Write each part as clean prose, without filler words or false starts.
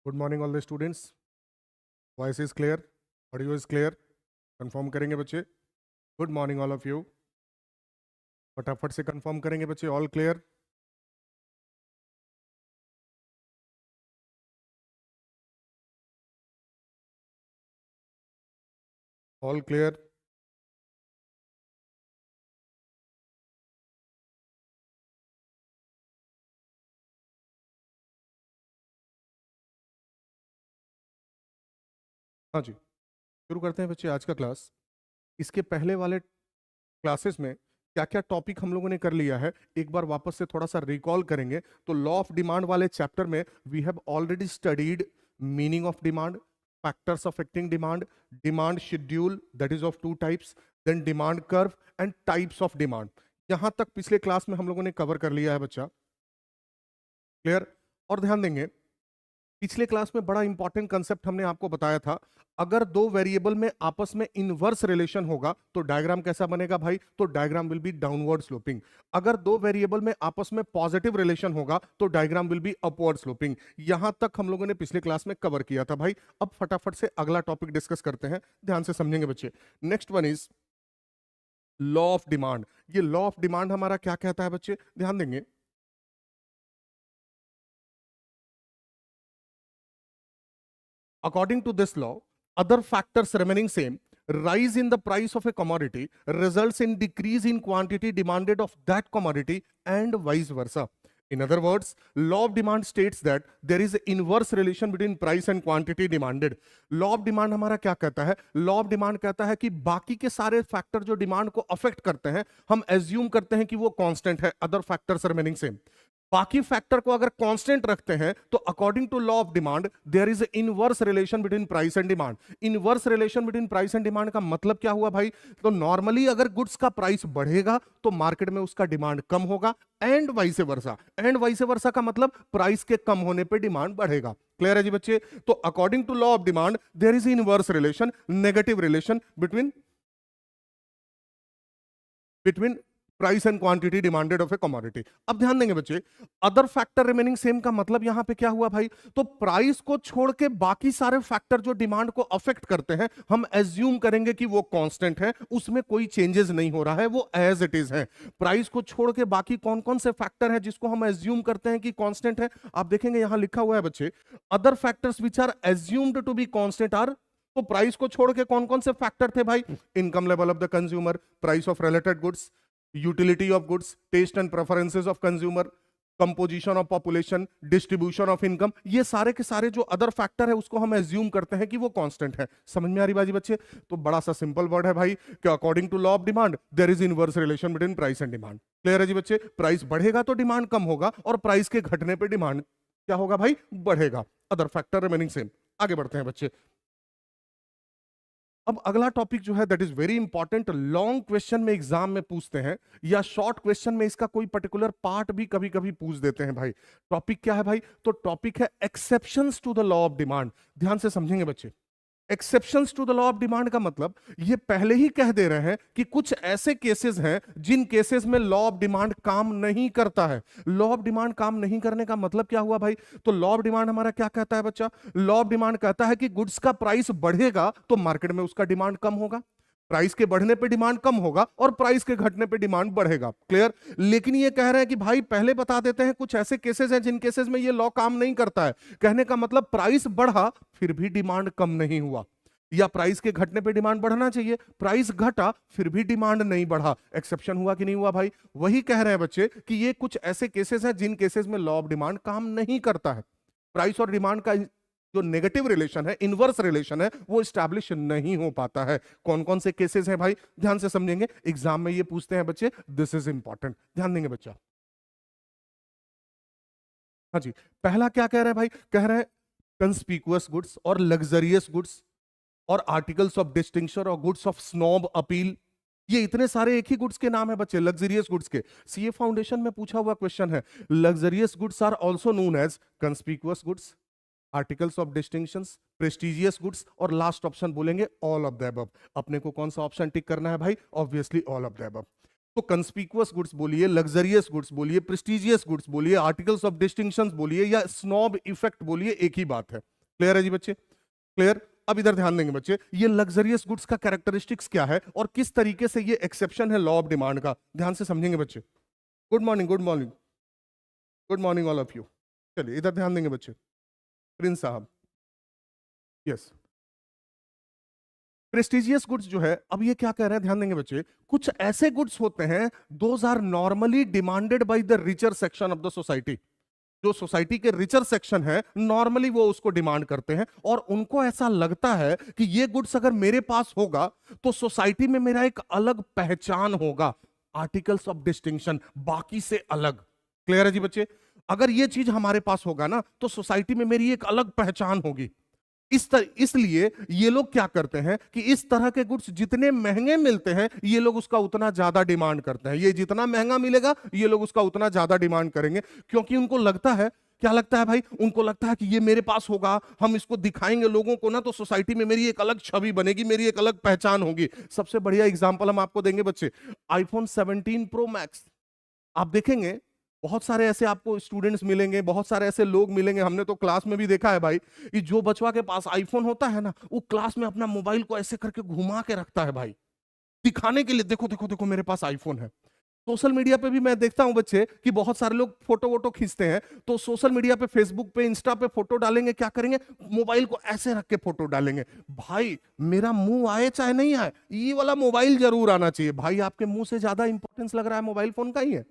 Good morning all the students. Voice is clear, audio is clear. Confirm करेंगे बच्चे। Good morning all of you. फटाफट से confirm करेंगे बच्चे। All clear, all clear. हाँ जी, शुरू करते हैं बच्चे आज का क्लास। इसके पहले वाले क्लासेस में क्या क्या टॉपिक हम लोगों ने कर लिया है, एक बार वापस से थोड़ा सा रिकॉल करेंगे। तो लॉ ऑफ डिमांड वाले चैप्टर में we have already studied meaning of demand, factors affecting demand, demand schedule that is of two types, then demand curve and types of demand. यहां तक पिछले क्लास में हम लोगों ने कवर कर लिया है बच्चा। क्लियर? और ध्यान देंगे, पिछले क्लास में बड़ा इंपॉर्टेंट कंसेप्ट हमने आपको बताया था। अगर दो वेरिएबल में आपस में इनवर्स रिलेशन होगा तो डायग्राम कैसा बनेगा भाई? तो diagram will be downward sloping. अगर दो वेरिएबल में आपस में पॉजिटिव रिलेशन होगा तो diagram will be upward sloping. यहां तक हम लोगों ने पिछले क्लास में कवर किया था भाई। अब फटाफट से अगला टॉपिक डिस्कस करते हैं, ध्यान से समझेंगे बच्चे। Next one is law of demand. ये लॉ ऑफ डिमांड हमारा क्या कहता है बच्चे? ध्यान देंगे। According to this law, other factors remaining same, rise in the price of a commodity results in decrease in quantity demanded of that commodity and vice versa. In other words, law of demand states that there is an inverse relation between price and quantity demanded. Law of demand हमारा क्या कहता है? Law of demand कहता है कि बाकी के सारे फैक्टर जो डिमांड को अफेक्ट करते हैं, हम एज्यूम करते हैं कि वो कांस्टेंट है, अदर फैक्टर्स रिमेनिंग सेम। बाकी फैक्टर को अगर कांस्टेंट रखते हैं तो according to law of demand there is inverse relation between price and demand. Inverse relation between price and demand का मतलब क्या हुआ भाई? तो नॉर्मली अगर गुड्स का प्राइस बढ़ेगा तो मार्केट में उसका डिमांड कम होगा, and vice versa. And vice versa का मतलब प्राइस के कम होने पे डिमांड बढ़ेगा। क्लियर है जी बच्चे? तो according to law of demand there is inverse relation, negative relation between between price and quantity demanded of a commodity. अब ध्यान देंगे बच्चे, अदर फैक्टर रिमेनिंग सेम का मतलब यहां पे क्या हुआ भाई? तो प्राइस को छोड़ के बाकी सारे फैक्टर जो डिमांड को अफेक्ट करते हैं हम एज्यूम करेंगे कि वो कांस्टेंट है, उसमें कोई चेंजेस नहीं हो रहा है, वो एज इट इज है। प्राइस को छोड़ के बाकी कौन कौन से फैक्टर है जिसको हम एज्यूम करते हैं कि कांस्टेंट है? आप देखेंगे यहां लिखा हुआ है बच्चे, other factors which are assumed to be constant are. तो प्राइस को छोड़ के कौन कौन से फैक्टर थे भाई? Income level of the consumer, price of related goods, utility of goods, taste and preferences of consumer, composition of population, distribution of income. ये सारे के सारे जो अदर फैक्टर है उसको हम एज्यूम करते हैं कि वो कांस्टेंट है। समझ में आ रही बाजी बच्चे? तो बड़ा सा सिंपल वर्ड है भाई कि according to law of demand there is inverse relation between price and demand. Clear है जी बच्चे? प्राइस बढ़ेगा तो डिमांड कम होगा और प्राइस के घटने पर डिमांड क्या होगा भाई? बढ़ेगा। Other factor remaining same. आगे बढ़ते हैं बच्चे। अब अगला टॉपिक जो है that is very important, long question में एग्जाम में पूछते हैं या शॉर्ट क्वेश्चन में इसका कोई पर्टिकुलर पार्ट भी कभी कभी पूछ देते हैं भाई। टॉपिक क्या है भाई? तो टॉपिक है exceptions to the law of demand. ध्यान से समझेंगे बच्चे। Exceptions to the law of demand का मतलब ये पहले ही कह दे रहे हैं कि कुछ ऐसे केसेस हैं जिन केसेस में लॉ ऑफ डिमांड काम नहीं करता है। लॉ ऑफ डिमांड काम नहीं करने का मतलब क्या हुआ भाई? तो लॉ ऑफ डिमांड हमारा क्या कहता है बच्चा? लॉ ऑफ डिमांड कहता है कि गुड्स का प्राइस बढ़ेगा तो मार्केट में उसका डिमांड कम होगा, प्राइस के बढ़ने पे डिमांड कम होगा और प्राइस के घटने पे डिमांड बढ़ेगा। क्लियर? लेकिन ये कह रहे हैं कि भाई पहले बता देते हैं कुछ ऐसे केसेस हैं जिन केसेस में ये लॉ काम नहीं करता है। कहने का मतलब प्राइस बढ़ा फिर भी डिमांड कम नहीं हुआ, या प्राइस के घटने पे डिमांड बढ़ना चाहिए, प्राइस घटा फिर भी डिमांड नहीं बढ़ा। एक्सेप्शन हुआ कि नहीं हुआ भाई? वही कह रहे हैं बच्चे कि ये कुछ ऐसे केसेस हैं जिन केसेस में लॉ ऑफ डिमांड काम नहीं करता है। प्राइस और डिमांड का जो नेगेटिव रिलेशन है, इनवर्स रिलेशन है, वो स्टैब्लिश नहीं हो पाता है। कौन कौन से केसेस हैं भाई? ध्यान से समझेंगे, एग्जाम में ये पूछते हैं बच्चे, दिस इज इंपॉर्टेंट, ध्यान देंगे बच्चा। हाँ जी, पहला क्या कह रहे हैं भाई? कह रहे हैं कंस्पिकुअस गुड्स और लग्जरियस गुड्स और आर्टिकल्स ऑफ डिस्टिंक्शन और गुड्स ऑफ स्नॉब अपील। ये इतने सारे एक ही गुड्स के नाम है बच्चे, लग्जरियस गुड्स के। सीए फाउंडेशन में पूछा हुआ क्वेश्चन है, luxurious goods are also known as conspicuous goods, articles of distinctions, prestigious goods, और लास्ट ऑप्शन बोलेंगे ऑल ऑफ द अबव। अपने को कौन सा ऑप्शन टिक करना है भाई? Obviously all of the above. तो कंस्पिकुअस गुड्स बोलिए, लग्जरियस गुड्स बोलिए, प्रेस्टिजियस गुड्स बोलिए, आर्टिकल्स ऑफ डिस्टिंक्शन बोलिए या स्नॉब इफेक्ट बोलिए, एक ही बात है। क्लियर है जी बच्चे? क्लियर? अब इधर ध्यान देंगे बच्चे, ये लग्जरियस गुड्स का कैरेक्टरिस्टिक्स क्या है और किस तरीके से ये एक्सेप्शन है लॉ ऑफ डिमांड का, ध्यान से समझेंगे बच्चे। Good morning, good morning, good morning all of you. चलिए इधर ध्यान देंगे बच्चे। प्रिंस साहब, यस। प्रेस्टिजियस गुड्स जो है, अब ये क्या कह रहे हैं, ध्यान देंगे बच्चे, कुछ ऐसे गुड्स होते हैं those are normally demanded by the richer section of the society. जो सोसाइटी के रिचर सेक्शन है नॉर्मली वो उसको डिमांड करते हैं और उनको ऐसा लगता है कि ये गुड्स अगर मेरे पास होगा तो सोसाइटी में मेरा एक अलग पहचान होगा, आर्टिकल्स ऑफ डिस्टिंक्शन, बाकी से अलग। क्लियर है जी बच्चे? अगर ये चीज हमारे पास होगा ना तो सोसाइटी में मेरी एक अलग पहचान होगी। इसलिए ये लोग क्या करते हैं कि इस तरह के गुड्स जितने महंगे मिलते हैं ये लोग उसका उतना ज्यादा डिमांड करते हैं। ये जितना महंगा मिलेगा ये लोग उसका उतना ज्यादा डिमांड करेंगे, क्योंकि उनको लगता है, क्या लगता है भाई, उनको लगता है कि ये मेरे पास होगा, हम इसको दिखाएंगे लोगों को ना तो सोसाइटी में मेरी एक अलग छवि बनेगी, मेरी एक अलग पहचान होगी। सबसे बढ़िया एग्जांपल हम आपको देंगे बच्चे, आईफोन 17 प्रो मैक्स। आप देखेंगे बहुत सारे ऐसे आपको स्टूडेंट्स मिलेंगे, बहुत सारे ऐसे लोग मिलेंगे, हमने तो क्लास में भी देखा है भाई, कि जो बचवा के पास आईफोन होता है ना वो क्लास में अपना मोबाइल को ऐसे करके घुमा के रखता है भाई, दिखाने के लिए, देखो देखो देखो मेरे पास आईफोन है। सोशल मीडिया पे भी मैं देखता हूं बच्चे कि बहुत सारे लोग फोटो वोटो खींचते हैं, तो सोशल मीडिया पे, फेसबुक पे, इंस्टा पे फोटो डालेंगे, क्या करेंगे, मोबाइल को ऐसे रख के फोटो डालेंगे। भाई मेरा मुंह आए चाहे नहीं आए, ये वाला मोबाइल जरूर आना चाहिए। भाई आपके मुंह से ज्यादा इंपॉर्टेंस लग रहा है मोबाइल फोन का ही है।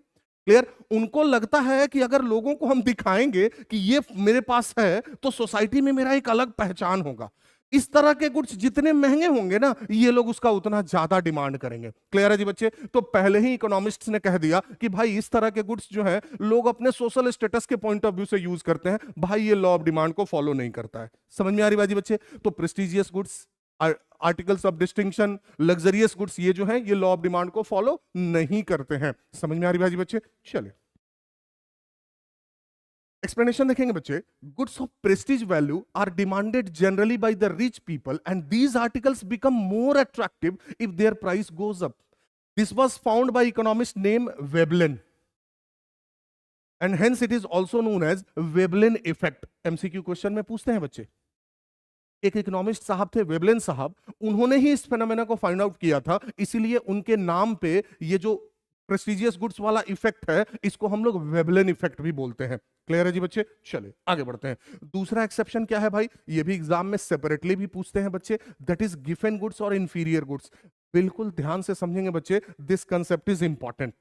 क्लियर? उनको लगता है कि अगर लोगों को हम दिखाएंगे कि ये मेरे पास है तो सोसाइटी में मेरा एक अलग पहचान होगा। इस तरह के गुड्स जितने महंगे होंगे ना ये लोग उसका उतना ज्यादा डिमांड करेंगे। क्लियर है जी बच्चे? तो पहले ही इकोनॉमिस्ट्स ने कह दिया कि भाई इस तरह के गुड्स जो है लोग अपने सोशल स्टेटस के पॉइंट ऑफ व्यू से यूज करते हैं, भाई ये लॉ ऑफ डिमांड को फॉलो नहीं करता है। समझ में आ रही बात जी बच्चे? तो prestigious goods, articles of distinction, luxurious goods, ये जो है ये लॉ ऑफ डिमांड को फॉलो नहीं करते हैं। समझ में आ रही बात जी बच्चे? चलिए एक्सप्लेनेशन देखेंगे बच्चे। Goods of prestige value are demanded generally by the rich people and these articles become more attractive if their price goes up. This was found by economist name Veblen and hence it is also known as Veblen effect. MCQ question में पूछते हैं बच्चे, एक economist साहब थे Veblen साहब, उन्होंने ही इस फेनोमेना को फाइंड आउट किया था, इसीलिए उनके नाम पे ये जो प्रेस्टिजियस गुड्स वाला इफेक्ट है इसको हम लोग वेबलिन इफेक्ट भी बोलते हैं। क्लियर है जी बच्चे? चलिए आगे बढ़ते हैं। दूसरा एक्सेप्शन क्या है भाई, ये भी एग्जाम में सेपरेटली भी पूछते हैं बच्चे, दैट इज गिवन गुड्स और इंफीरियर गुड्स। बिल्कुल ध्यान से समझेंगे बच्चे, दिस कंसेप्ट इज इंपॉर्टेंट।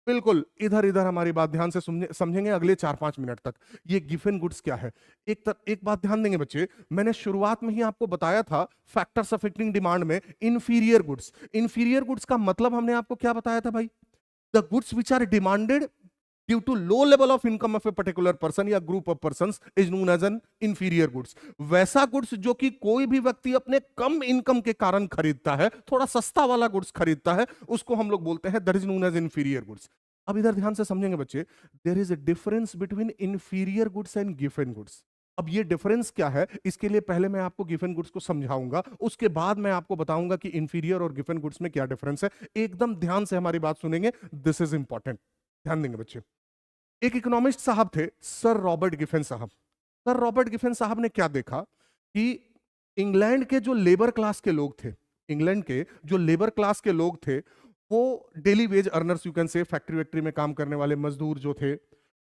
बिल्कुल इधर इधर हमारी बात ध्यान से समझेंगे अगले 4-5 मिनट तक। ये गिवन गुड्स क्या है, एक बात ध्यान देंगे बच्चे, मैंने शुरुआत में ही आपको बताया था फैक्टर्स अफेक्टिंग डिमांड में इंफीरियर गुड्स। इंफीरियर गुड्स का मतलब हमने आपको क्या बताया था भाई, the goods which are demanded due to low level of income of a particular person या group of persons is known as an inferior goods. वैसा गुड्स जो कि कोई भी व्यक्ति अपने कम इनकम के कारण खरीदता है, थोड़ा सस्ता वाला गुड्स खरीदता है, उसको हम लोग बोलते हैं that is known as inferior goods. अब इधर ध्यान से समझेंगे बच्चे, there is a difference between inferior goods and गिवन गुड्स। अब ये डिफरेंस क्या है, इसके लिए पहले मैं आपको गिवन गुड्स को समझाऊंगा, उसके बाद मैं आपको बताऊंगा कि इंफीरियर और गिवन गुड्स में क्या डिफरेंस है। एकदम ध्यान से हमारी बात सुनेंगे, दिस इज इंपॉर्टेंट, ध्यान देंगे बच्चे। एक इकोनॉमिस्ट साहब थे सर रॉबर्ट गिफेन साहब। सर रॉबर्ट गिफेन साहब ने क्या देखा कि इंग्लैंड के जो लेबर क्लास के लोग थे, इंग्लैंड के जो लेबर क्लास के लोग थे, वो daily wage earners, you can say factory वैक्ट्री में काम करने वाले मजदूर जो थे,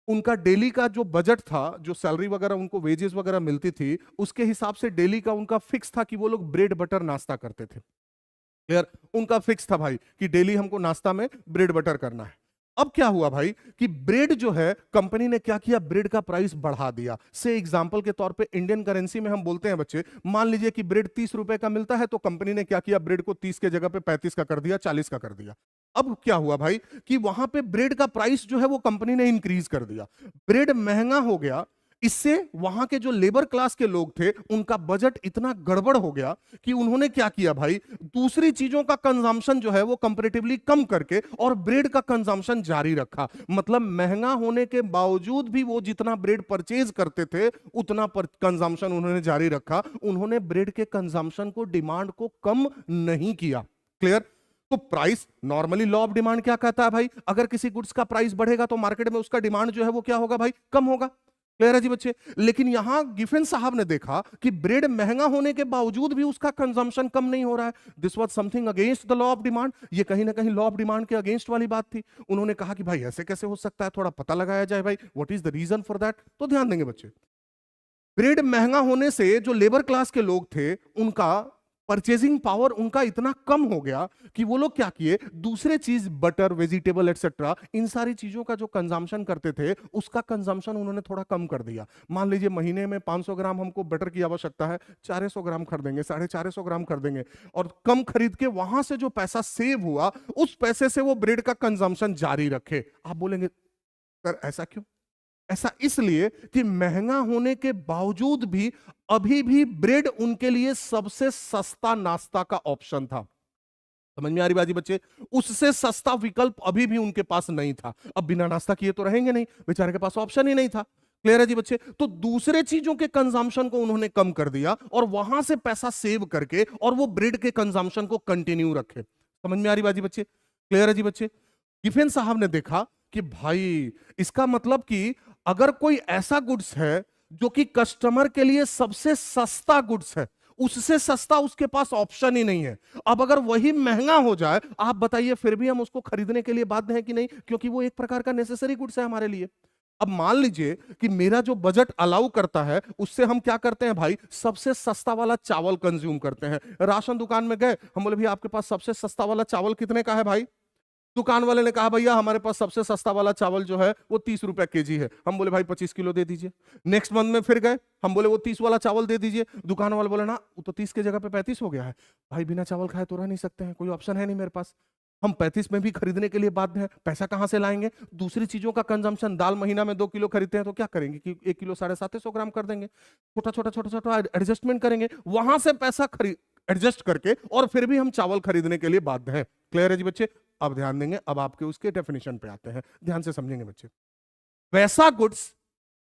उनका डेली का जो बजट था, जो सैलरी वगैरह उनको वेजेस वगैरह मिलती थी, उसके हिसाब से डेली का उनका फिक्स था कि वो लोग ब्रेड बटर नाश्ता करते थे। क्लियर? उनका फिक्स था भाई कि डेली हमको नाश्ता में ब्रेड बटर करना है। अब क्या हुआ भाई कि ब्रेड जो है, कंपनी ने क्या किया, ब्रेड का प्राइस बढ़ा दिया। से एग्जांपल के तौर पे इंडियन करेंसी में हम बोलते हैं बच्चे, मान लीजिए कि ब्रेड 30 रुपए का मिलता है, तो कंपनी ने क्या किया, ब्रेड को 30 के जगह पे 35 का कर दिया, 40 का कर दिया। अब क्या हुआ भाई कि वहां पे ब्रेड का प्राइस जो है वो कंपनी ने इंक्रीज कर दिया, ब्रेड महंगा हो गया। इससे वहां के जो लेबर क्लास के लोग थे उनका बजट इतना गड़बड़ हो गया कि उन्होंने क्या किया भाई, दूसरी चीजों का कंजम्पशन जो है वो कंपैरेटिवली कम करके और ब्रेड का कंजम्पशन जारी रखा। मतलब महंगा होने के बावजूद भी वो जितना ब्रेड परचेज करते थे उतना कंजम्पशन उन्होंने जारी रखा। उन्होंने ब्रेड के कंजम्पशन को, डिमांड को कम नहीं किया। क्लियर? तो price normally law of demand क्या कहता है भाई, अगर किसी गुड्स का प्राइस बढ़ेगा तो मार्केट में उसका डिमांड जो है वो क्या होगा भाई, कम होगा। क्लियर है जी बच्चे। लेकिन यहां गिफेन साहब ने देखा कि ब्रेड महंगा होने के बावजूद भी उसका कंजम्पशन कम नहीं हो रहा है। This was something against the law of demand, ये कहीं ना कहीं लॉ ऑफ डिमांड के अगेंस्ट वाली बात थी। उन्होंने कहा कि भाई ऐसे कैसे हो सकता है, थोड़ा पता लगाया जाए भाई, what is the reason for that. तो ध्यान देंगे बच्चे, ब्रेड महंगा होने से जो लेबर क्लास के लोग थे उनका परचेजिंग पावर उनका इतना कम हो गया कि वो लोग क्या किए, दूसरे चीज बटर, वेजिटेबल एक्सेट्रा, इन सारी चीजों का जो कंजम्पशन करते थे उसका कंजम्पशन उन्होंने थोड़ा कम कर दिया। मान लीजिए महीने में 500 ग्राम हमको बटर की आवश्यकता है, 400 ग्राम खरीदेंगे, 450 ग्राम खरीदेंगे, और कम खरीद के वहां से जो पैसा सेव हुआ उस पैसे से वो ब्रेड का कंजम्पशन जारी रखे। आप बोलेंगे सर ऐसा क्यों? ऐसा इसलिए कि महंगा होने के बावजूद भी अभी भी ब्रेड उनके लिए सबसे सस्ता नाश्ता का ऑप्शन था। समझ में आ रही बाजी बच्चे? उससे सस्ता विकल्प अभी भी उनके पास नहीं था। अब बिना नाश्ता किए तो रहेंगे नहीं, बेचारे के पास ऑप्शन ही नहीं था। क्लियर है जी बच्चे? तो दूसरे चीजों के कंजम्पशन को उन्होंने कम कर दिया और वहां से पैसा सेव करके और वो ब्रेड के कंजम्पशन को कंटिन्यू रखे। समझ में आ रही बाजी बच्चे? क्लियर है जी बच्चे? गिफेन साहब ने देखा कि भाई इसका मतलब कि अगर कोई ऐसा गुड्स है जो कि कस्टमर के लिए सबसे सस्ता गुड्स है, उससे सस्ता उसके पास ऑप्शन ही नहीं है। अब अगर वही महंगा हो जाए, आप बताइए फिर भी हम उसको खरीदने के लिए बाध्य हैं कि नहीं, क्योंकि वो एक प्रकार का नेसेसरी गुड्स है हमारे लिए। अब मान लीजिए कि मेरा जो बजट अलाउ करता है उससे हम क्या करते हैं भाई, सबसे सस्ता वाला चावल कंज्यूम करते हैं। राशन दुकान में गए, हम बोले भैया आपके पास सबसे सस्ता वाला चावल कितने का है भाई? दुकान वाले ने कहा भैया हमारे पास सबसे सस्ता वाला चावल जो है वो 30 रुपए केजी है। हम बोले भाई 25 किलो दे दीजिए। नेक्स्ट मंथ में फिर गए, हम बोले वो 30 वाला चावल दे दीजिए। दुकान वाले बोले ना वो तो 30 के जगह पे 35 हो गया है। भाई बिना चावल खाए तो रह नहीं सकते हैं, कोई ऑप्शन है नहीं मेरे पास, हम 35 में भी खरीदने के लिए बाध्य हैं। पैसा कहां से लाएंगे? दूसरी चीजों का कंजम्पशन, दाल महीना में 2 किलो खरीदते हैं तो क्या करेंगे कि 1 किलो 750 ग्राम कर देंगे, छोटा छोटा छोटा छोटा एडजस्टमेंट करेंगे, वहां से पैसा खरीद एडजस्ट करके, और फिर भी हम चावल खरीदने के लिए बाध्य हैं। क्लियर है जी बच्चे? अब ध्यान देंगे, अब आपके उसके डेफिनेशन पे आते हैं, ध्यान से समझेंगे बच्चे। वैसा गुड्स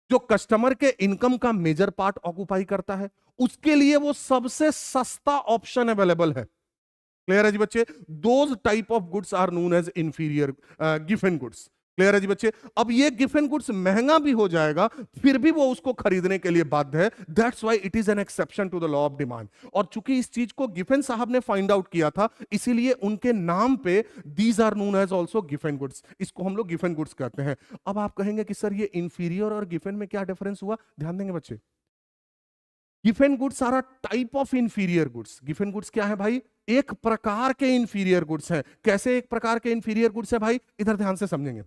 जो कस्टमर के इनकम का मेजर पार्ट ऑक्युपाई करता है, उसके लिए वो सबसे सस्ता ऑप्शन अवेलेबल है। क्लियर है जी बच्चे? Those type of goods are known as inferior Giffen goods. Clear है जी बच्चे? अब ये गिफन गुड्स महंगा भी हो जाएगा फिर भी वो उसको खरीदने के लिए बाध्य है। That's why it is an exception to the law of demand. और चूंकि इस चीज को गिफन साहब ने फाइंड आउट किया था, इसीलिए उनके नाम पे these are known as also Giffen goods, इसको हम लोग गिफन गुड्स कहते हैं। अब आप कहेंगे कि सर ये इंफीरियर और गिफन में क्या डिफरेंस हुआ? ध्यान देंगे बच्चे, Giffen goods are a type of inferior goods. Giffen goods क्या है भाई? एक प्रकार के इंफीरियर गुड्स हैं। कैसे एक प्रकार के इंफीरियर गुड्स हैं भाई? इधर ध्यान से समझेंगे।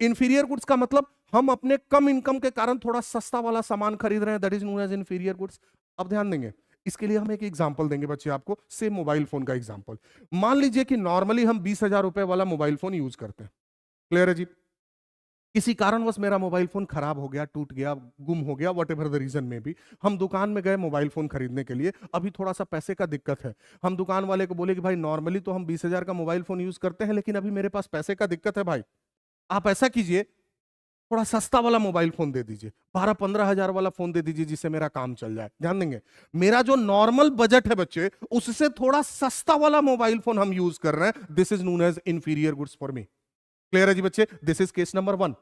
इंफीरियर गुड्स का मतलब हम अपने कम इनकम के कारण थोड़ा सस्ता वाला सामान खरीद रहे हैं, that is known as inferior goods. अब ध्यान देंगे, इसके लिए हम एक एग्जांपल देंगे बच्चे आपको, सेम मोबाइल फोन का एग्जांपल। मान लीजिए कि नॉर्मली हम 20,000 रुपए वाला मोबाइल फोन यूज करते हैं। क्लियर है जी? किसी कारणवश मेरा मोबाइल फोन खराब हो गया, टूट गया, गुम हो गया, वट एवर द रीजन में भी, हम दुकान में गए मोबाइल फोन खरीदने के लिए। अभी थोड़ा सा पैसे का दिक्कत है, हम दुकान वाले को बोले कि भाई नॉर्मली तो हम 20,000 का मोबाइल फोन यूज करते हैं, लेकिन अभी मेरे पास पैसे का दिक्कत है भाई, आप ऐसा कीजिए थोड़ा सस्ता वाला मोबाइल फोन दे दीजिए, 12-15 हजार वाला फोन दे दीजिए जिससे मेरा काम चल जाए। ध्यान देंगे, मेरा जो नॉर्मल बजट है बच्चे उससे थोड़ा सस्ता वाला मोबाइल फोन हम यूज कर रहे हैं, this is known as inferior goods for me. Clear है जी बच्चे? This is case number 1।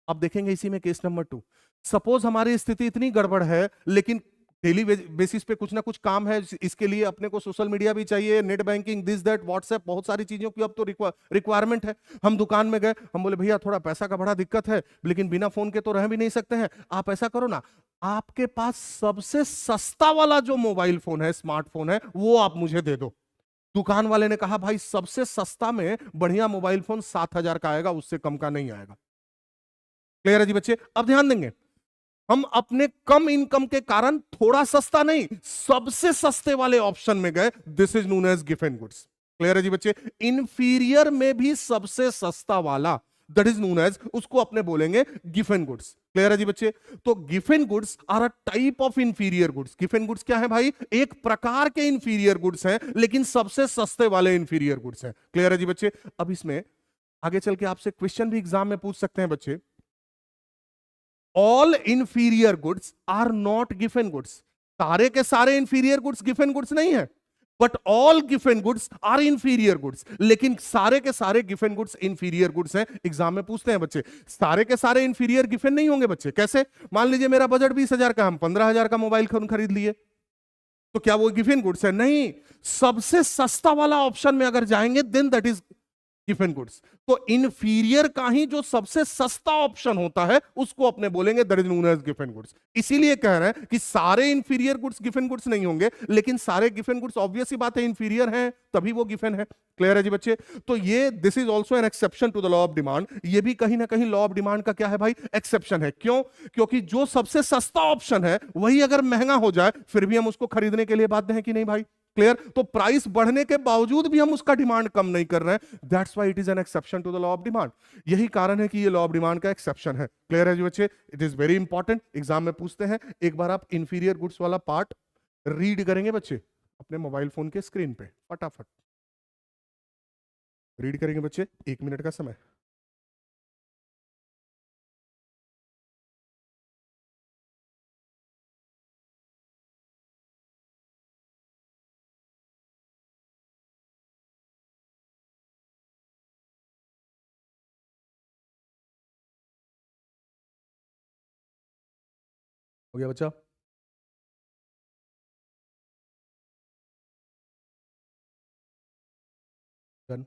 अब देखेंगे इसी में केस नंबर 2। सपोज हमारी स्थिति इतनी गड़बड़ है, लेकिन डेली बेसिस पे कुछ ना कुछ काम है, इसके लिए अपने को सोशल मीडिया भी चाहिए, net banking, this that, WhatsApp, बहुत सारी चीजों की अब तो रिक्वायरमेंट है। हम दुकान में गए, हम बोले भैया थोड़ा पैसा का बड़ा दिक्कत है, लेकिन बिना फोन के तो रह भी नहीं सकते हैं, आप ऐसा करो ना, आपके पास सबसे सस्ता वाला जो मोबाइल फोन है, स्मार्टफोन है, वो आप मुझे दे दो। दुकान वाले ने कहा भाई सबसे सस्ता में बढ़िया मोबाइल फोन 7,000 का आएगा, उससे कम का नहीं आएगा। क्लियर है जी बच्चे? अब ध्यान देंगे, हम अपने कम इनकम के कारण थोड़ा सस्ता नहीं, सबसे सस्ते वाले ऑप्शन में गए, this is known as Giffen goods. Clear है जी बच्चे? इंफीरियर में भी सबसे सस्ता वाला, दैट इज नोन एज, उसको अपने बोलेंगे गिफन गुड्स। क्लियर है जी बच्चे? तो Giffen goods are a type of inferior goods. Giffen goods क्या है भाई? एक प्रकार के इंफीरियर गुड्स हैं, लेकिन सबसे सस्ते वाले इंफीरियर गुड्स हैं। क्लियर है जी बच्चे? अब इसमें आगे चल के आपसे क्वेश्चन भी एग्जाम में पूछ सकते हैं बच्चे, all inferior goods are not Giffen goods. सारे के सारे इंफीरियर गुड्स गिफन गुड्स नहीं है, बट ऑल गिवन गुड्स आर इंफीरियर गुड्स, लेकिन सारे के सारे गिवन गुड्स इंफीरियर गुड्स हैं। एग्जाम में पूछते हैं बच्चे, सारे के सारे इंफीरियर गिवन नहीं होंगे बच्चे। कैसे? मान लीजिए मेरा बजट 20,000 का, हम 15,000 का मोबाइल खरीद लिए, तो क्या वो गिवन गुड्स है? नहीं। सबसे सस्ता वाला ऑप्शन में अगर जाएंगे देन दैट इज गिवन गुड्स। तो इंफीरियर का ही जो सबसे सस्ता ऑप्शन होता है उसको अपने बोलेंगे दैट इज नोन एज गिवन गुड्स। इसीलिए कह रहे हैं कि सारे इंफीरियर गुड्स गिवन गुड्स नहीं होंगे, लेकिन सारे गिवन गुड्स ऑब्वियस ही बात है इंफीरियर हैं तभी वो गिवन है। क्लियर है जी बच्चे? तो ये this is also an exception to the law of demand. ये भी कहीं ना कहीं लॉ ऑफ डिमांड का क्या है भाई? एक्सेप्शन है। क्यों? क्योंकि जो सबसे सस्ता ऑप्शन है वही अगर महंगा हो जाए फिर भी हम उसको खरीदने के लिए बाध्य हैं कि नहीं भाई? क्लियर? तो प्राइस बढ़ने के बावजूद भी हम उसका डिमांड कम नहीं कर रहे हैं। That's why it is an exception to the law of demand. यही कारण है कि ये लॉ ऑफ डिमांड का एक्सेप्शन है। क्लियर है जी बच्चे? It is very important, exam में पूछते हैं। एक बार आप इंफीरियर गुड्स वाला पार्ट रीड करेंगे बच्चे अपने मोबाइल फोन के स्क्रीन पे, फटाफट रीड करेंगे बच्चे, 1 मिनट का समय। हो गया बच्चा? डन?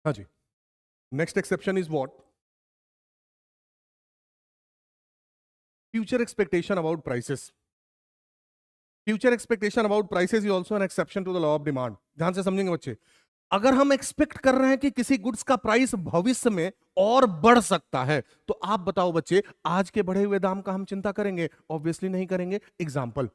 हाँ जी। Next exception is what? Future expectation about prices. Future expectation about prices is also an exception to the law of demand. ध्यान से समझेंगे बच्चे। अगर हम एक्सपेक्ट कर रहे हैं कि किसी गुड्स का प्राइस भविष्य में और बढ़ सकता है, तो आप बताओ बच्चे, आज के बढ़े हुए दाम का हम चिंता करेंगे? ऑब्वियसली नहीं करेंगे। एग्जांपल,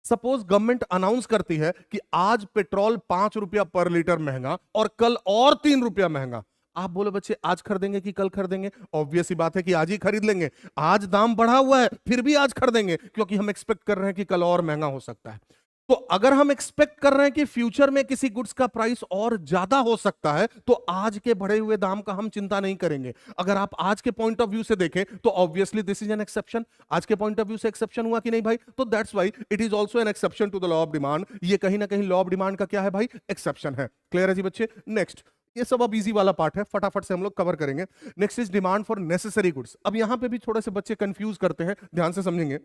सपोज गवर्नमेंट अनाउंस करती है कि आज पेट्रोल 5 रुपया पर लीटर महंगा और कल और 3 रुपया महंगा। आप बोलो बच्चे, आज खरीदेंगे कि कल खरीदेंगे? ऑब्वियस ही बात है कि आज ही खरीद लेंगे। आज दाम बढ़ा हुआ है फिर भी आज खरीदेंगे, क्योंकि हम एक्सपेक्ट कर रहे हैं कि कल और महंगा हो सकता है। तो अगर हम एक्सपेक्ट कर रहे हैं कि फ्यूचर में किसी गुड्स का प्राइस और ज्यादा हो सकता है, तो आज के बढ़े हुए दाम का हम चिंता नहीं करेंगे। अगर आप आज के पॉइंट ऑफ व्यू से देखें तो obviously this is an exception. आज के पॉइंट ऑफ व्यू से एक्सेप्शन हुआ कि नहीं भाई? तो that's why it is also an exception to the law of demand. ये कहीं ना कहीं लॉ ऑफ डिमांड का क्या है भाई? एक्सेप्शन है। क्लियर है जी बच्चे? नेक्स्ट, ये सब अब इजी वाला पार्ट है, फटाफट से हम लोग कवर करेंगे। Next is demand for necessary goods. अब यहां पे भी थोड़े से बच्चे कंफ्यूज करते हैं, ध्यान से समझेंगे।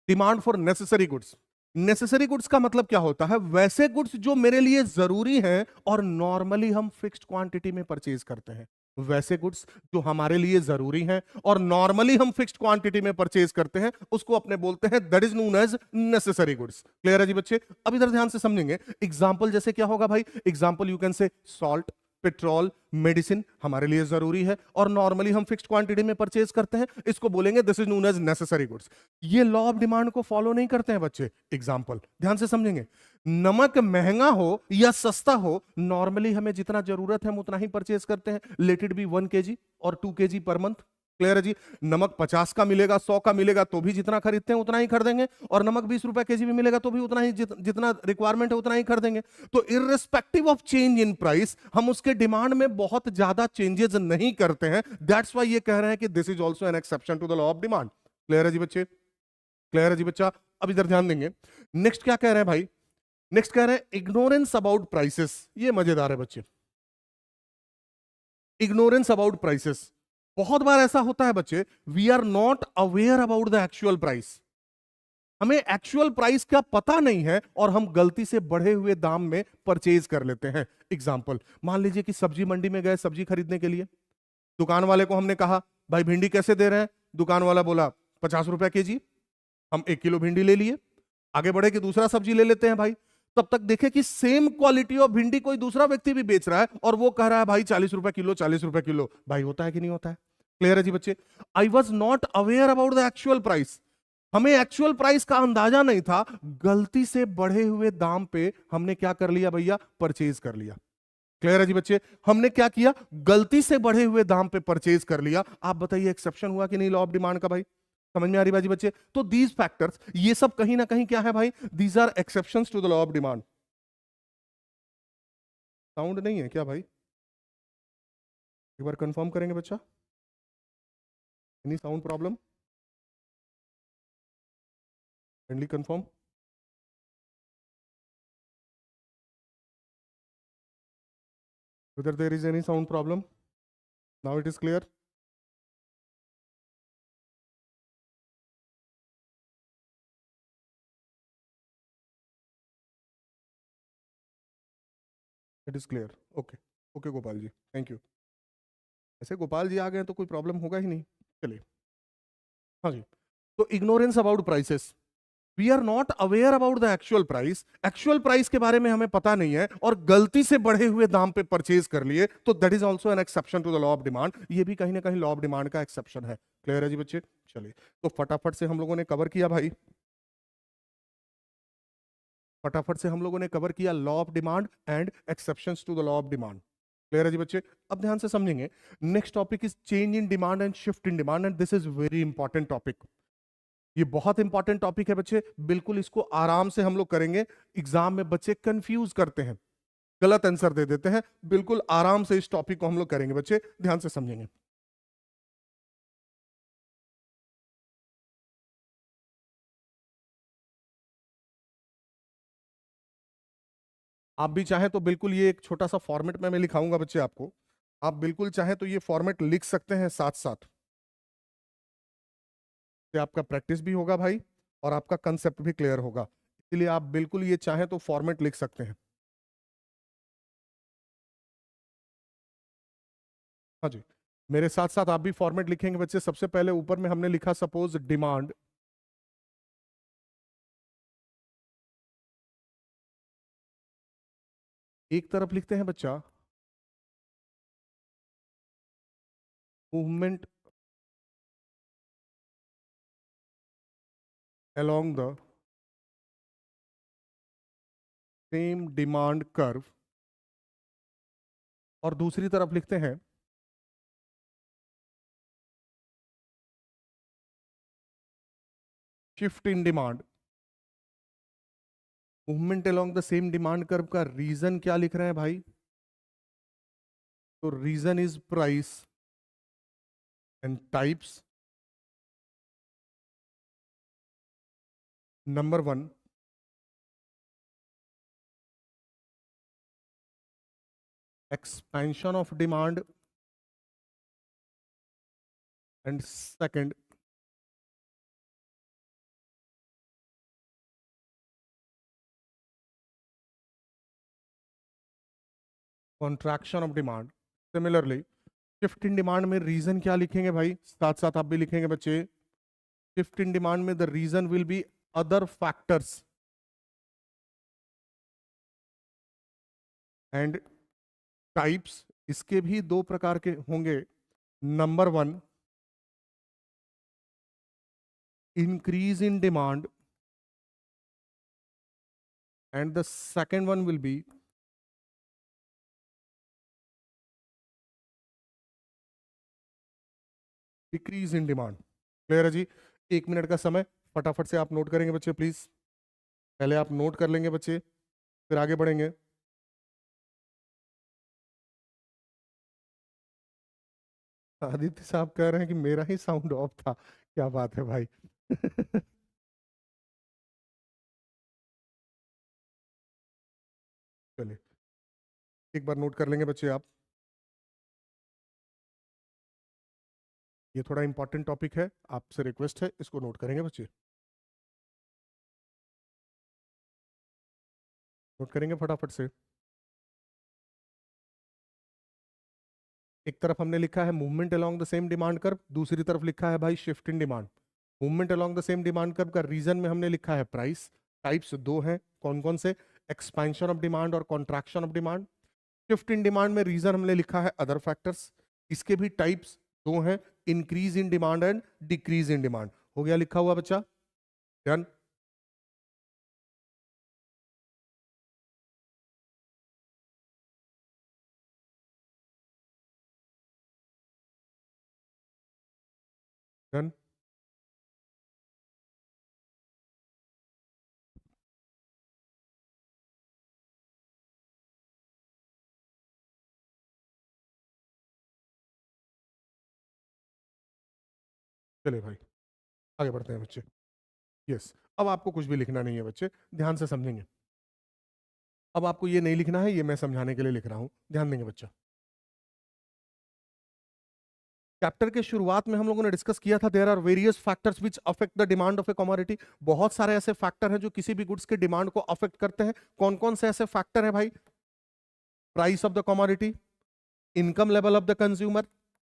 Demand for necessary goods, necessary goods का मतलब क्या होता है? वैसे गुड्स जो मेरे लिए जरूरी हैं और नॉर्मली हम फिक्स्ड क्वांटिटी में परचेज करते हैं। वैसे गुड्स जो हमारे लिए जरूरी हैं और नॉर्मली हम फिक्स्ड क्वांटिटी में परचेज करते हैं, उसको अपने बोलते हैं that is known as necessary goods. Clear है जी बच्चे? अब इधर ध्यान से समझेंगे। एग्जांपल जैसे क्या होगा भाई? एग्जांपल यू कैन से सॉल्ट, पेट्रोल, मेडिसिन हमारे लिए जरूरी है और नॉर्मली हम फिक्स्ड क्वांटिटी में परचेज करते हैं, इसको बोलेंगे this is known as necessary goods. ये लॉ ऑफ डिमांड को फॉलो नहीं करते हैं बच्चे। एग्जांपल ध्यान से समझेंगे। नमक महंगा हो या सस्ता हो, नॉर्मली हमें जितना जरूरत है हम उतना ही परचेज करते हैं। लेट इट बी 1 kg और 2 kg पर मंथ। क्लियर है जी? नमक 50 का मिलेगा, 100 का मिलेगा तो भी जितना खरीदते हैं उतना ही खरीदेंगे, और नमक 20 रुपए kg भी मिलेगा तो भी उतना ही जितना रिक्वायरमेंट है उतना ही खरीदेंगे। तो irrespective of change in price हम उसके डिमांड में बहुत ज्यादा चेंजेस नहीं करते हैं। दैट्स व्हाई ये कह रहे हैं कि this is also an exception to the law of demand. Clear है जी बच्चे? क्लियर है जी बच्चा? अब इधर ध्यान देंगे। नेक्स्ट क्या कह रहे हैं भाई? नेक्स्ट कह रहे हैं इग्नोरेंस अबाउट प्राइसेस। ये मजेदार है बच्चे। Ignorance about prices. बहुत बार ऐसा होता है बच्चे, we are not aware about the actual price. हमें एक्चुअल प्राइस का पता नहीं है और हम गलती से बढ़े हुए दाम में परचेज कर लेते हैं। एग्जांपल, मान लीजिए कि सब्जी मंडी में गए सब्जी खरीदने के लिए। दुकान वाले को हमने कहा भाई भिंडी कैसे दे रहे हैं? दुकान वाला बोला 50 रुपया kg। हम 1 किलो भिंडी ले लिए। आगे बढ़े कि दूसरा सब्जी ले लेते हैं भाई। तब तक देखे कि सेम क्वालिटी ऑफ भिंडी कोई दूसरा व्यक्ति भी बेच रहा है और वो कह रहा है भाई 40 रुपए किलो, 40 रुपए किलो। भाई होता है कि नहीं होता है? क्लियर है जी बच्चे? I was not aware about the actual price. हमें एक्चुअल प्राइस का अंदाजा नहीं था, गलती से बढ़े हुए दाम पे हमने क्या कर लिया भैया? परचेज कर लिया। क्लियर है जी बच्चे? हमने क्या किया? गलती से बढ़े हुए दाम पे परचेज कर लिया। आप बताइए एक्सेप्शन हुआ कि नहीं लॉ ऑफ डिमांड का भाई? समझ में आ रही बाजी बच्चे? तो दीज फैक्टर्स, ये सब कहीं ना कहीं क्या है भाई? These are exceptions to the law of demand. Sound नहीं है क्या भाई? एक बार कंफर्म करेंगे बच्चा। Any sound problem? Kindly confirm whether there is any sound problem. Now it is clear. It is clear. Okay. Okay Gopal ji, thank you. ऐसे गोपाल जी आ गए तो कोई प्रॉब्लम होगा ही नहीं। चलिए, हाँ जी। तो ignorance about prices, we are not aware about the actual price के बारे में हमें पता नहीं है और गलती से बढ़े हुए दाम पे परचेज कर लिए, तो that is also an exception to the law of demand. ये भी कहीं ना कहीं लॉ ऑफ डिमांड का एक्सेप्शन है। क्लियर है जी बच्चे? चलिए, तो फटाफट से हम लोगों ने कवर किया भाई, फटाफट से हम लोगों ने कवर किया law of demand and exceptions to the law of demand. Clear है जी बच्चे? अब ध्यान से समझेंगे। Next topic is change in demand and shift in demand, and this is very important topic. ये बहुत इंपॉर्टेंट टॉपिक है बच्चे, बिल्कुल इसको आराम से हम लोग करेंगे। एग्जाम में बच्चे कंफ्यूज करते हैं, गलत आंसर दे देते हैं, बिल्कुल आराम से इस टॉपिक को हम लोग करेंगे बच्चे, ध्यान से समझेंगे। आप भी चाहें तो बिल्कुल ये एक छोटा सा फॉर्मेट में मैं लिखाऊंगा बच्चे आपको, आप बिल्कुल चाहें तो ये फॉर्मेट लिख सकते हैं साथ साथ, से आपका प्रैक्टिस भी होगा भाई और आपका कंसेप्ट भी क्लियर होगा। इसलिए आप बिल्कुल ये चाहें तो फॉर्मेट लिख सकते हैं। हाँ जी, मेरे साथ साथ आप भी फॉर्मेट लिखेंगे बच्चे। सबसे पहले ऊपर में हमने लिखा सपोज डिमांड, एक तरफ लिखते हैं बच्चा movement along the same demand curve, और दूसरी तरफ लिखते हैं shift in demand. Movement along the same demand curve का रीजन क्या लिख रहे हैं भाई? तो reason is price and types. Number one, expansion of demand, and second, contraction of demand। Similarly shift in demand में रीजन क्या लिखेंगे भाई? साथ साथ आप भी लिखेंगे बच्चे, शिफ्ट इन डिमांड में the reason will be other factors and types. इसके भी दो प्रकार के होंगे। Number one, increase in demand, and the second one will be decrease in demand। Clear है जी? 1 मिनट का समय, फटाफट से आप नोट करेंगे बच्चे प्लीज, पहले आप नोट कर लेंगे बच्चे, फिर आगे बढ़ेंगे। आदित्य साहब कह रहे हैं कि मेरा ही साउंड ऑफ था, क्या बात है भाई। चलिए, एक बार नोट कर लेंगे बच्चे आप, ये थोड़ा इंपॉर्टेंट टॉपिक है, आपसे रिक्वेस्ट है इसको नोट करेंगे बच्चे, नोट करेंगे फटाफट से। एक तरफ हमने लिखा है movement along the same demand curve, दूसरी तरफ लिखा है भाई shift in demand. Movement along the same demand curve का रीजन में हमने लिखा है प्राइस। टाइप्स दो हैं, कौन कौन से? एक्सपेंशन ऑफ डिमांड और contraction of demand. Shift in demand में रीजन हमने लिखा है अदर फैक्टर्स। इसके भी टाइप्स दो हैं, increase in demand and decrease in demand. हो गया लिखा हुआ बच्चा? डन। डन। चलिए भाई, आगे बढ़ते हैं बच्चे। यस, अब आपको कुछ भी लिखना नहीं है बच्चे, ध्यान से समझेंगे। अब आपको ये नहीं लिखना है, ये मैं समझाने के लिए लिख रहा हूं, ध्यान देंगे बच्चा। चैप्टर के शुरुआत में हम लोगों ने डिस्कस किया था, there are various factors which affect the demand of a commodity. बहुत सारे ऐसे फैक्टर हैं जो किसी भी गुड्स के डिमांड को अफेक्ट करते हैं। कौन कौन से ऐसे फैक्टर है भाई? Price of the commodity, income level of the consumer,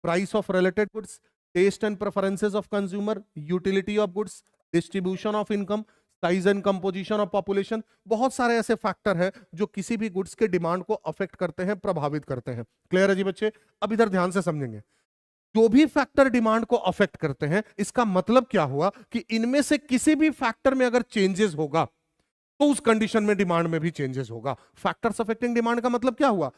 price of related goods, taste and preferences of consumer, utility of goods, distribution of income, size and composition of population. बहुत सारे ऐसे फैक्टर हैं जो किसी भी goods के demand को affect करते हैं, प्रभावित करते हैं। क्लियर है जी बच्चे? अब इधर ध्यान से समझेंगे। जो भी फैक्टर डिमांड को अफेक्ट करते हैं, इसका मतलब क्या हुआ कि इनमें से किसी भी फैक्टर में अगर चेंजेस होगा तो उस कंडीशन में डिमांड में भी चेंजेस होगा। फैक्टर्स अफेक्टिंग डिमांड का मतलब क्या हुआ?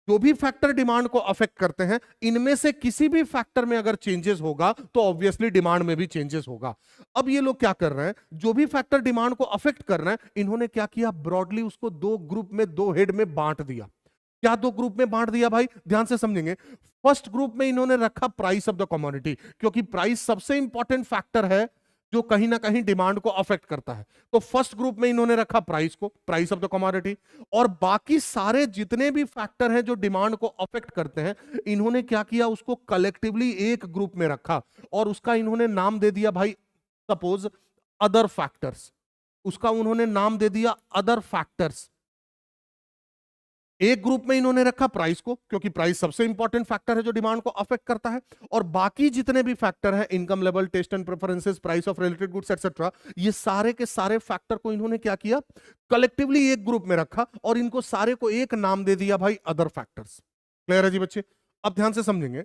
जो भी फैक्टर डिमांड को अफेक्ट करते हैं, इनमें से किसी भी फैक्टर में अगर चेंजेस होगा तो ऑब्वियसली डिमांड में भी चेंजेस होगा। अब ये लोग क्या कर रहे हैं? जो भी फैक्टर डिमांड को अफेक्ट कर रहे हैं, इन्होंने क्या किया? ब्रॉडली उसको दो ग्रुप में, दो हेड में बांट दिया। क्या दो ग्रुप में बांट दिया भाई? ध्यान से समझेंगे। फर्स्ट ग्रुप में इन्होंने रखा प्राइस ऑफ द कमोडिटी, क्योंकि प्राइस सबसे इंपॉर्टेंट फैक्टर है जो कहीं ना कहीं डिमांड को अफेक्ट करता है। तो फर्स्ट ग्रुप में इन्होंने रखा प्राइस को, प्राइस ऑफ द कमोडिटी। और बाकी सारे जितने भी फैक्टर हैं जो डिमांड को अफेक्ट करते हैं, इन्होंने क्या किया? उसको कलेक्टिवली एक ग्रुप में रखा और उसका इन्होंने नाम दे दिया भाई, सपोज अदर फैक्टर्स। उसका उन्होंने नाम दे दिया अदर फैक्टर्स। एक ग्रुप में इन्होंने रखा प्राइस को, क्योंकि प्राइस सबसे इंपॉर्टेंट फैक्टर है जो डिमांड को अफेक्ट करता है। और बाकी जितने भी फैक्टर हैं, income level, taste and preferences, price of related goods etcetera, ये सारे के सारे फैक्टर को इन्होंने क्या किया? कलेक्टिवली एक ग्रुप में रखा और इनको सारे को एक नाम दे दिया भाई, अदर फैक्टर्स। क्लियर है जी बच्चे? अब ध्यान से समझेंगे।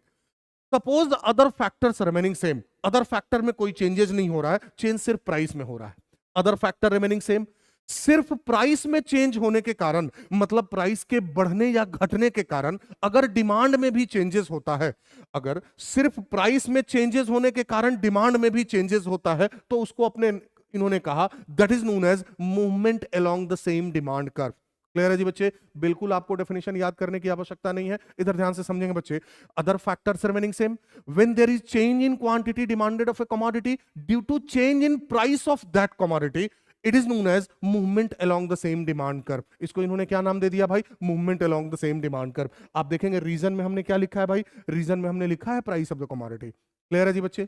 Suppose the other factors remaining same. Other factor में कोई चेंजेस नहीं हो रहा है, चेंज सिर्फ प्राइस में हो रहा है। Other factor remaining same. सिर्फ प्राइस में चेंज होने के कारण, मतलब प्राइस के बढ़ने या घटने के कारण अगर डिमांड में भी चेंजेस होता है, अगर सिर्फ प्राइस में चेंजेस होने के कारण डिमांड में भी चेंजेस होता है, तो उसको अपने इन्होंने कहा that is known as movement along the same demand curve. Clear है जी बच्चे? बिल्कुल आपको डेफिनेशन याद करने की आवश्यकता नहीं है, इधर ध्यान से समझेंगे बच्चे। Other factors remaining same. When there is change in quantity demanded of a commodity due to change in price of that commodity, it is known as movement along the same demand curve. इसको इन्होंने क्या नाम दे दिया भाई? Movement along the same demand curve. आप देखेंगे reason में हमने क्या लिखा है भाई? रीजन में हमने लिखा है price of the commodity. Clear है जी बच्चे?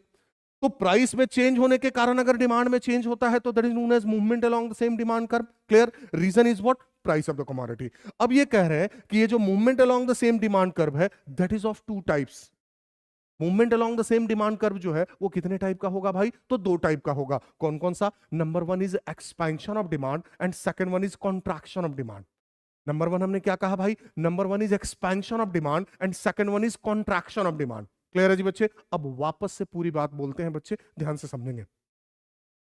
तो प्राइस में चेंज होने के कारण अगर डिमांड में चेंज होता है तो that is known as movement along the same demand curve. Clear? Reason is what? Price of the commodity. अब ये कह रहे हैं कि ये जो movement along the same demand curve है, that is of two types. Movement along the same demand curve जो है वो कितने टाइप का होगा भाई? तो दो टाइप का होगा। कौन कौन सा? Number one is expansion of demand and second one is contraction of demand. Number one हमने क्या कहा भाई? Number one is expansion of demand and second one is contraction of demand. Clear है जी बच्चे? अब वापस से पूरी बात बोलते हैं बच्चे, ध्यान से समझेंगे।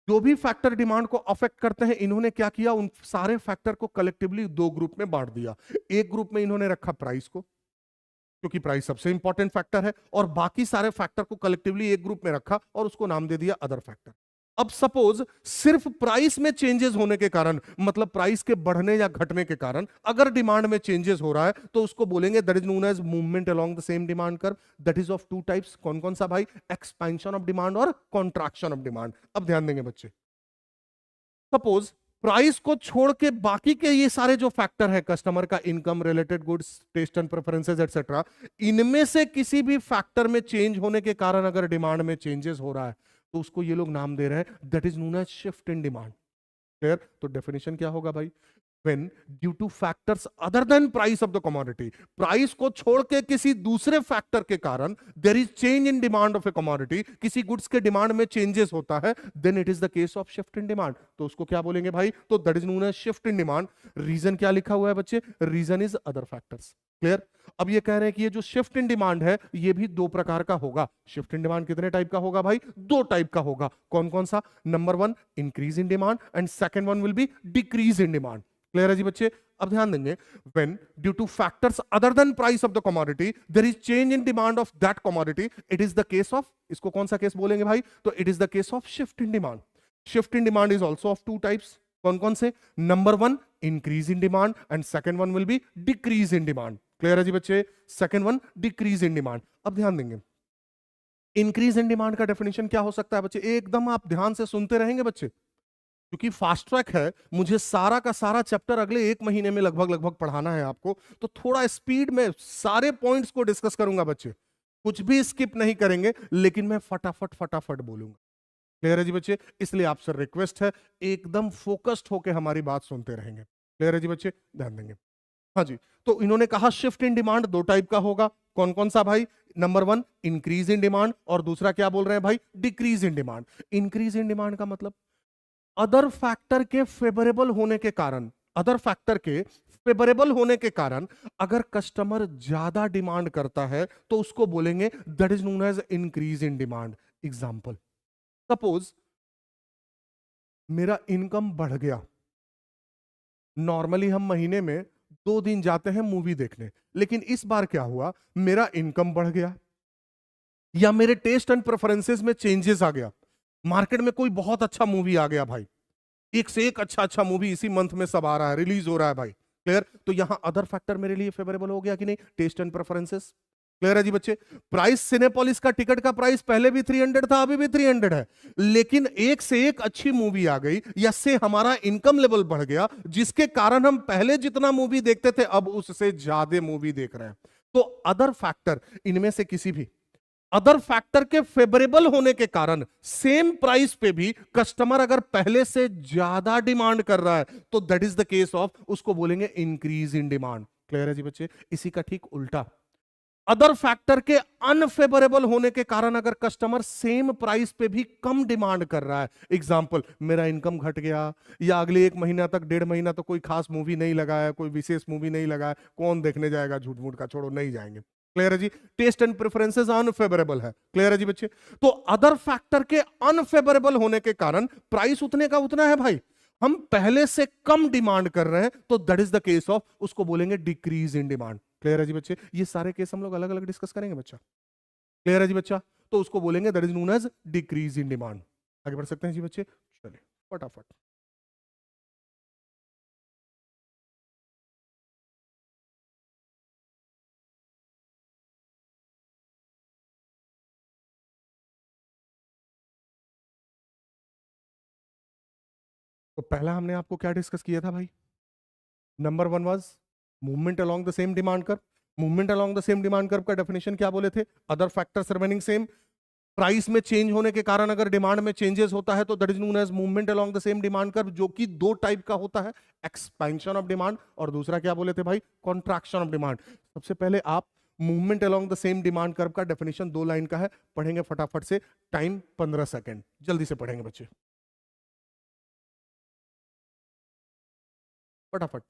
जो भी फैक्टर डिमांड को अफेक्ट करते हैं, इन्होंने क्या किया? उन सारे फैक्टर को कलेक्टिवली दो ग्रुप में बांट दिया। एक ग्रुप में इन्होंने रखा प्राइस को, क्योंकि प्राइस सबसे इंपॉर्टेंट फैक्टर है, और बाकी सारे फैक्टर को कलेक्टिवली एक ग्रुप में रखा और उसको नाम दे दिया अदर फैक्टर। अब सपोज सिर्फ प्राइस में चेंजेस होने के कारण, मतलब प्राइस के बढ़ने या घटने के कारण अगर डिमांड में चेंजेस हो रहा है, तो उसको बोलेंगे that is known as movement along the same demand curve. That is of two types. कौन कौन सा भाई? एक्सपेंशन ऑफ डिमांड और कॉन्ट्रैक्शन ऑफ डिमांड। अब ध्यान देंगे बच्चे। सपोज प्राइस को छोड़ के बाकी के ये सारे जो फैक्टर है, कस्टमर का income, related goods, taste and preferences etcetera, इनमें से किसी भी फैक्टर में चेंज होने के कारण अगर डिमांड में चेंजेस हो रहा है, तो उसको ये लोग नाम दे रहे हैं that is known as shift in demand. Clear? तो डेफिनेशन क्या होगा भाई? when due to factors other than price of the commodity, price को छोड़ के किसी दूसरे फैक्टर के कारण there is change in demand of a commodity, किसी गुड्स के डिमांड में चेंजेस होता है, then it is the case of shift in demand। तो उसको क्या बोलेंगे भाई? तो that is known as shift in demand। Reason क्या लिखा हुआ है बच्चे? Reason is other factors. Clear? अब ये कह रहे हैं कि ये जो शिफ्ट इन डिमांड है, ये भी दो प्रकार का होगा। शिफ्ट इन डिमांड कितने टाइप का होगा भाई? दो टाइप का होगा। कौन कौन सा? Number one increase in demand and second one will be decrease in demand. Clear है जी बच्चे? अब ध्यान देंगे। when due to factors other than price of the commodity there is change in demand of that commodity, it is the case of, इसको कौन सा case बोलेंगे भाई? तो it is the case of shift in demand। shift in demand is also of two types। कौन कौन से? Number one increase in demand and second one will be decrease in demand. Clear है जी बच्चे? Second one decrease in demand. अब ध्यान देंगे, increase in demand का डेफिनेशन क्या हो सकता है बच्चे? एकदम आप ध्यान से सुनते रहेंगे बच्चे। क्योंकि फास्ट ट्रैक है, मुझे सारा का सारा चैप्टर अगले 1 महीने में लगभग लगभग पढ़ाना है आपको, तो थोड़ा स्पीड में सारे पॉइंट्स को डिस्कस करूंगा बच्चे, कुछ भी स्किप नहीं करेंगे, लेकिन मैं फटाफट फटाफट बोलूंगा। क्लियर है जी बच्चे? इसलिए आपसे रिक्वेस्ट है, एकदम फोकस्ड होकर हमारी बात सुनते रहेंगे। क्लियर है जी बच्चे? ध्यान देंगे। हाँ जी, तो इन्होंने कहा शिफ्ट इन डिमांड दो टाइप का होगा। कौन कौन सा भाई? नंबर 1 इंक्रीज इन डिमांड, और दूसरा क्या बोल रहे हैं भाई? Decrease in demand. Increase in demand का मतलब अदर फैक्टर के फेवरेबल होने के कारण, अदर फैक्टर के फेवरेबल होने के कारण अगर कस्टमर ज्यादा डिमांड करता है तो उसको बोलेंगे that is known as increase in demand. Example, suppose मेरा इनकम बढ़ गया। नॉर्मली हम महीने में 2 दिन जाते हैं मूवी देखने, लेकिन इस बार क्या हुआ, मेरा इनकम बढ़ गया या मेरे टेस्ट एंड प्रेफरेंसेस में चेंजेस आ गया। मार्केट में कोई बहुत अच्छा मूवी आ गया भाई, एक से एक अच्छा अच्छा मूवी इसी मंथ में सब आ रहा है, रिलीज हो रहा है भाई। क्लियर? तो यहां अदर फैक्टर मेरे लिए फेवरेबल हो गया कि नहीं? Test and preferences. क्लियर है जी बच्चे? प्राइस, सिनेपोलिस का टिकट का प्राइस पहले भी 300 था, अभी भी 300 है, लेकिन एक से एक अच्छी मूवी आ गई, या से हमारा इनकम लेवल बढ़ गया, जिसके कारण हम पहले जितना मूवी देखते थे अब उससे ज्यादा मूवी देख रहे हैं। तो अदर फैक्टर, इनमें से किसी भी अदर फैक्टर के फेवरेबल होने के कारण सेम प्राइस पे भी कस्टमर अगर पहले से ज्यादा डिमांड कर रहा है तो that is the case of, उसको बोलेंगे इंक्रीज इन डिमांड। क्लियर है जी बच्चे? इसी का ठीक उल्टा, अदर फैक्टर के अनफेवरेबल होने के कारण अगर कस्टमर सेम प्राइस पे भी कम डिमांड कर रहा है, एग्जांपल मेरा इनकम घट गया, या अगले 1 महीना तक 1.5 महीना तो कोई खास मूवी नहीं लगा है, कोई विशेष मूवी नहीं लगा है, कौन देखने जाएगा, झूठ मूठ का छोड़ो, नहीं जाएंगे। क्लियर है जी? टेस्ट एंड प्रेफरेंसेस अनफेवरेबल है। क्लियर है जी बच्चे? तो अदर फैक्टर के अनफेवरेबल होने के कारण प्राइस उतने का उतना है भाई, हम पहले से कम डिमांड कर रहे हैं, तो that is the case of, उसको बोलेंगे डिक्रीज इन डिमांड। क्लियर है जी बच्चे? ये सारे केस हम लोग अलग अलग डिस्कस करेंगे बच्चा। क्लियर है जी बच्चा? तो उसको बोलेंगे that is known as decrease in demand. आगे बढ़ सकते हैं जी बच्चे? चलिए फटाफट। तो पहला हमने आपको क्या डिस्कस किया था भाई? Number 1 was movement along the same demand curve. Movement along the same demand curve का डेफिनेशन क्या बोले थे? Other factors remaining same, price में चेंज होने के कारण अगर डिमांड में चेंजेस होता है तो that is known as movement along the same demand curve, जो कि दो टाइप का होता है, एक्सपेंशन ऑफ डिमांड, और दूसरा क्या बोले थे भाई? Contraction of demand. सबसे पहले आप movement along the same demand curve का डेफिनेशन 2 लाइन का है, पढ़ेंगे फटाफट से, टाइम 15 सेकेंड, जल्दी से पढ़ेंगे बच्चे फटाफट।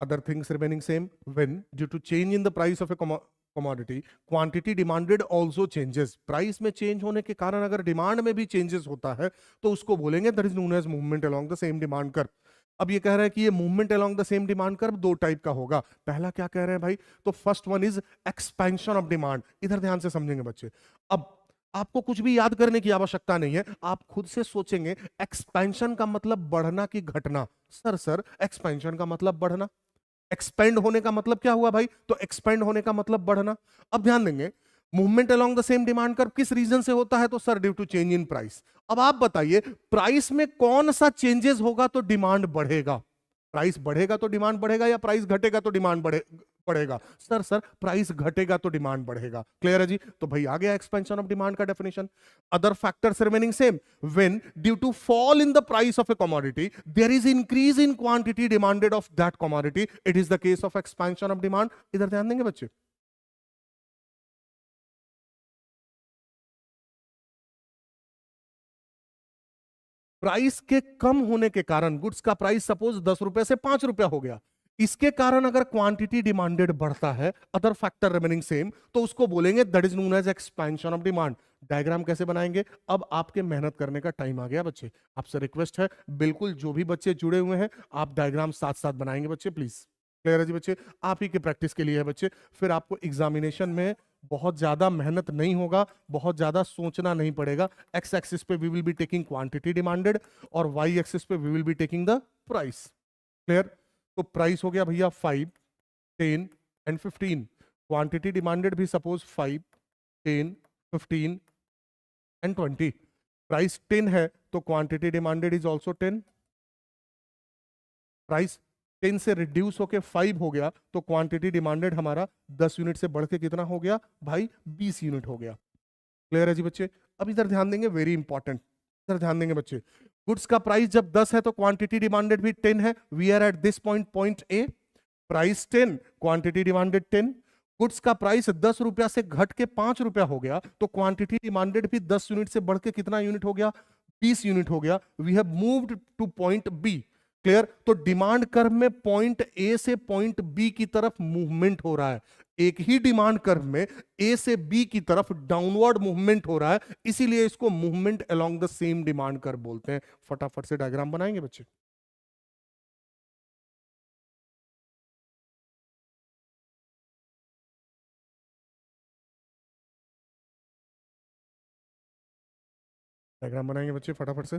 Other things remaining same when due to change in the price of a commodity quantity demanded also changes। Price में चेंज होने के कारण अगर डिमांड में भी चेंजेस होता है तो उसको बोलेंगे that is known as movement along the same demand curve. अब ये कह रहा है कि ये movement along the same demand curve दो टाइप का होगा। पहला क्या कह रहे हैं भाई? तो first one is expansion of demand. इधर ध्यान से समझेंगे बच्चे, अब आपको कुछ भी याद करने की आवश्यकता नहीं है, आप खुद से सोचेंगे एक्सपेंशन का मतलब बढ़ना कि घटना? सर एक्सपेंशन का मतलब बढ़ना, एक्सपेंड होने का मतलब क्या हुआ भाई? तो एक्सपेंड होने का मतलब बढ़ना। अब ध्यान देंगे, movement along the same demand curve किस रीजन से होता है? तो sir due to change in price. अब आप बताइए प्राइस में कौन सा चेंजेस होगा तो डिमांड बढ़ेगा? प्राइस बढ़ेगा तो डिमांड बढ़ेगा, या प्राइस घटेगा तो डिमांड बढ़ेगा? सर प्राइस घटेगा तो डिमांड बढ़ेगा। क्लियर है जी? तो भाई आ गया एक्सपेंशन ऑफ डिमांड का definition. Other factors remaining same when due to fall in the price of a commodity there is increase in quantity demanded of that commodity, it is the case of expansion of demand. इधर ध्यान देंगे बच्चे, price के कम होने के कारण goods का price suppose 10 रुपए से 5 रुपया हो गया, इसके कारण अगर क्वांटिटी डिमांडेड बढ़ता है, अदर फैक्टर रिमेनिंग सेम, तो उसको बोलेंगे that is known as expansion of demand. Diagram कैसे बनाएंगे? अब आपके मेहनत करने का टाइम आ गया बच्चे, आपसे रिक्वेस्ट है बिल्कुल जो भी बच्चे जुड़े हुए हैं आप डायग्राम साथ साथ बनाएंगे बच्चे प्लीज। क्लियर है जी बच्चे? आप ही के प्रैक्टिस के लिए है बच्चे, फिर आपको एग्जामिनेशन में बहुत ज्यादा मेहनत नहीं होगा, बहुत ज्यादा सोचना नहीं पड़ेगा। एक्स एक्सिस पे we will be taking quantity demanded और वाई एक्सिस पे we will be taking the price. Clear? तो प्राइस हो गया भैया 5, 10 एंड 15। क्वांटिटी डिमांडेड भी सपोज 5, 10, 15 एंड 20। प्राइस 10 है तो quantity demanded is also 10। Price 10 से रिड्यूस होके 5 हो गया तो क्वांटिटी डिमांडेड हमारा 10 यूनिट से बढ़ के कितना हो गया भाई, 20 यूनिट हो गया। क्लियर है जी बच्चे? अब इधर ध्यान देंगे, वेरी इंपॉर्टेंट, इधर ध्यान देंगे बच्चे। गुड्स का प्राइस जब 10 है तो क्वांटिटी डिमांडेड भी 10 है। We are at this point, point A. Price 10, quantity demanded 10। Goods का प्राइस 10 रुपया से घट के 5 रुपया हो गया तो क्वांटिटी डिमांडेड भी 10 यूनिट से बढ़ के कितना यूनिट हो गया, 20 यूनिट हो गया। We have moved to point B. Clear? तो डिमांड कर्व में पॉइंट ए से पॉइंट बी की तरफ मूवमेंट हो रहा है। एक ही डिमांड कर्व में ए से बी की तरफ डाउनवर्ड मूवमेंट हो रहा है, इसीलिए इसको movement along the same demand curve बोलते हैं। फटाफट से डायग्राम बनाएंगे बच्चे। डायग्राम बनाएंगे बच्चे फटाफट से।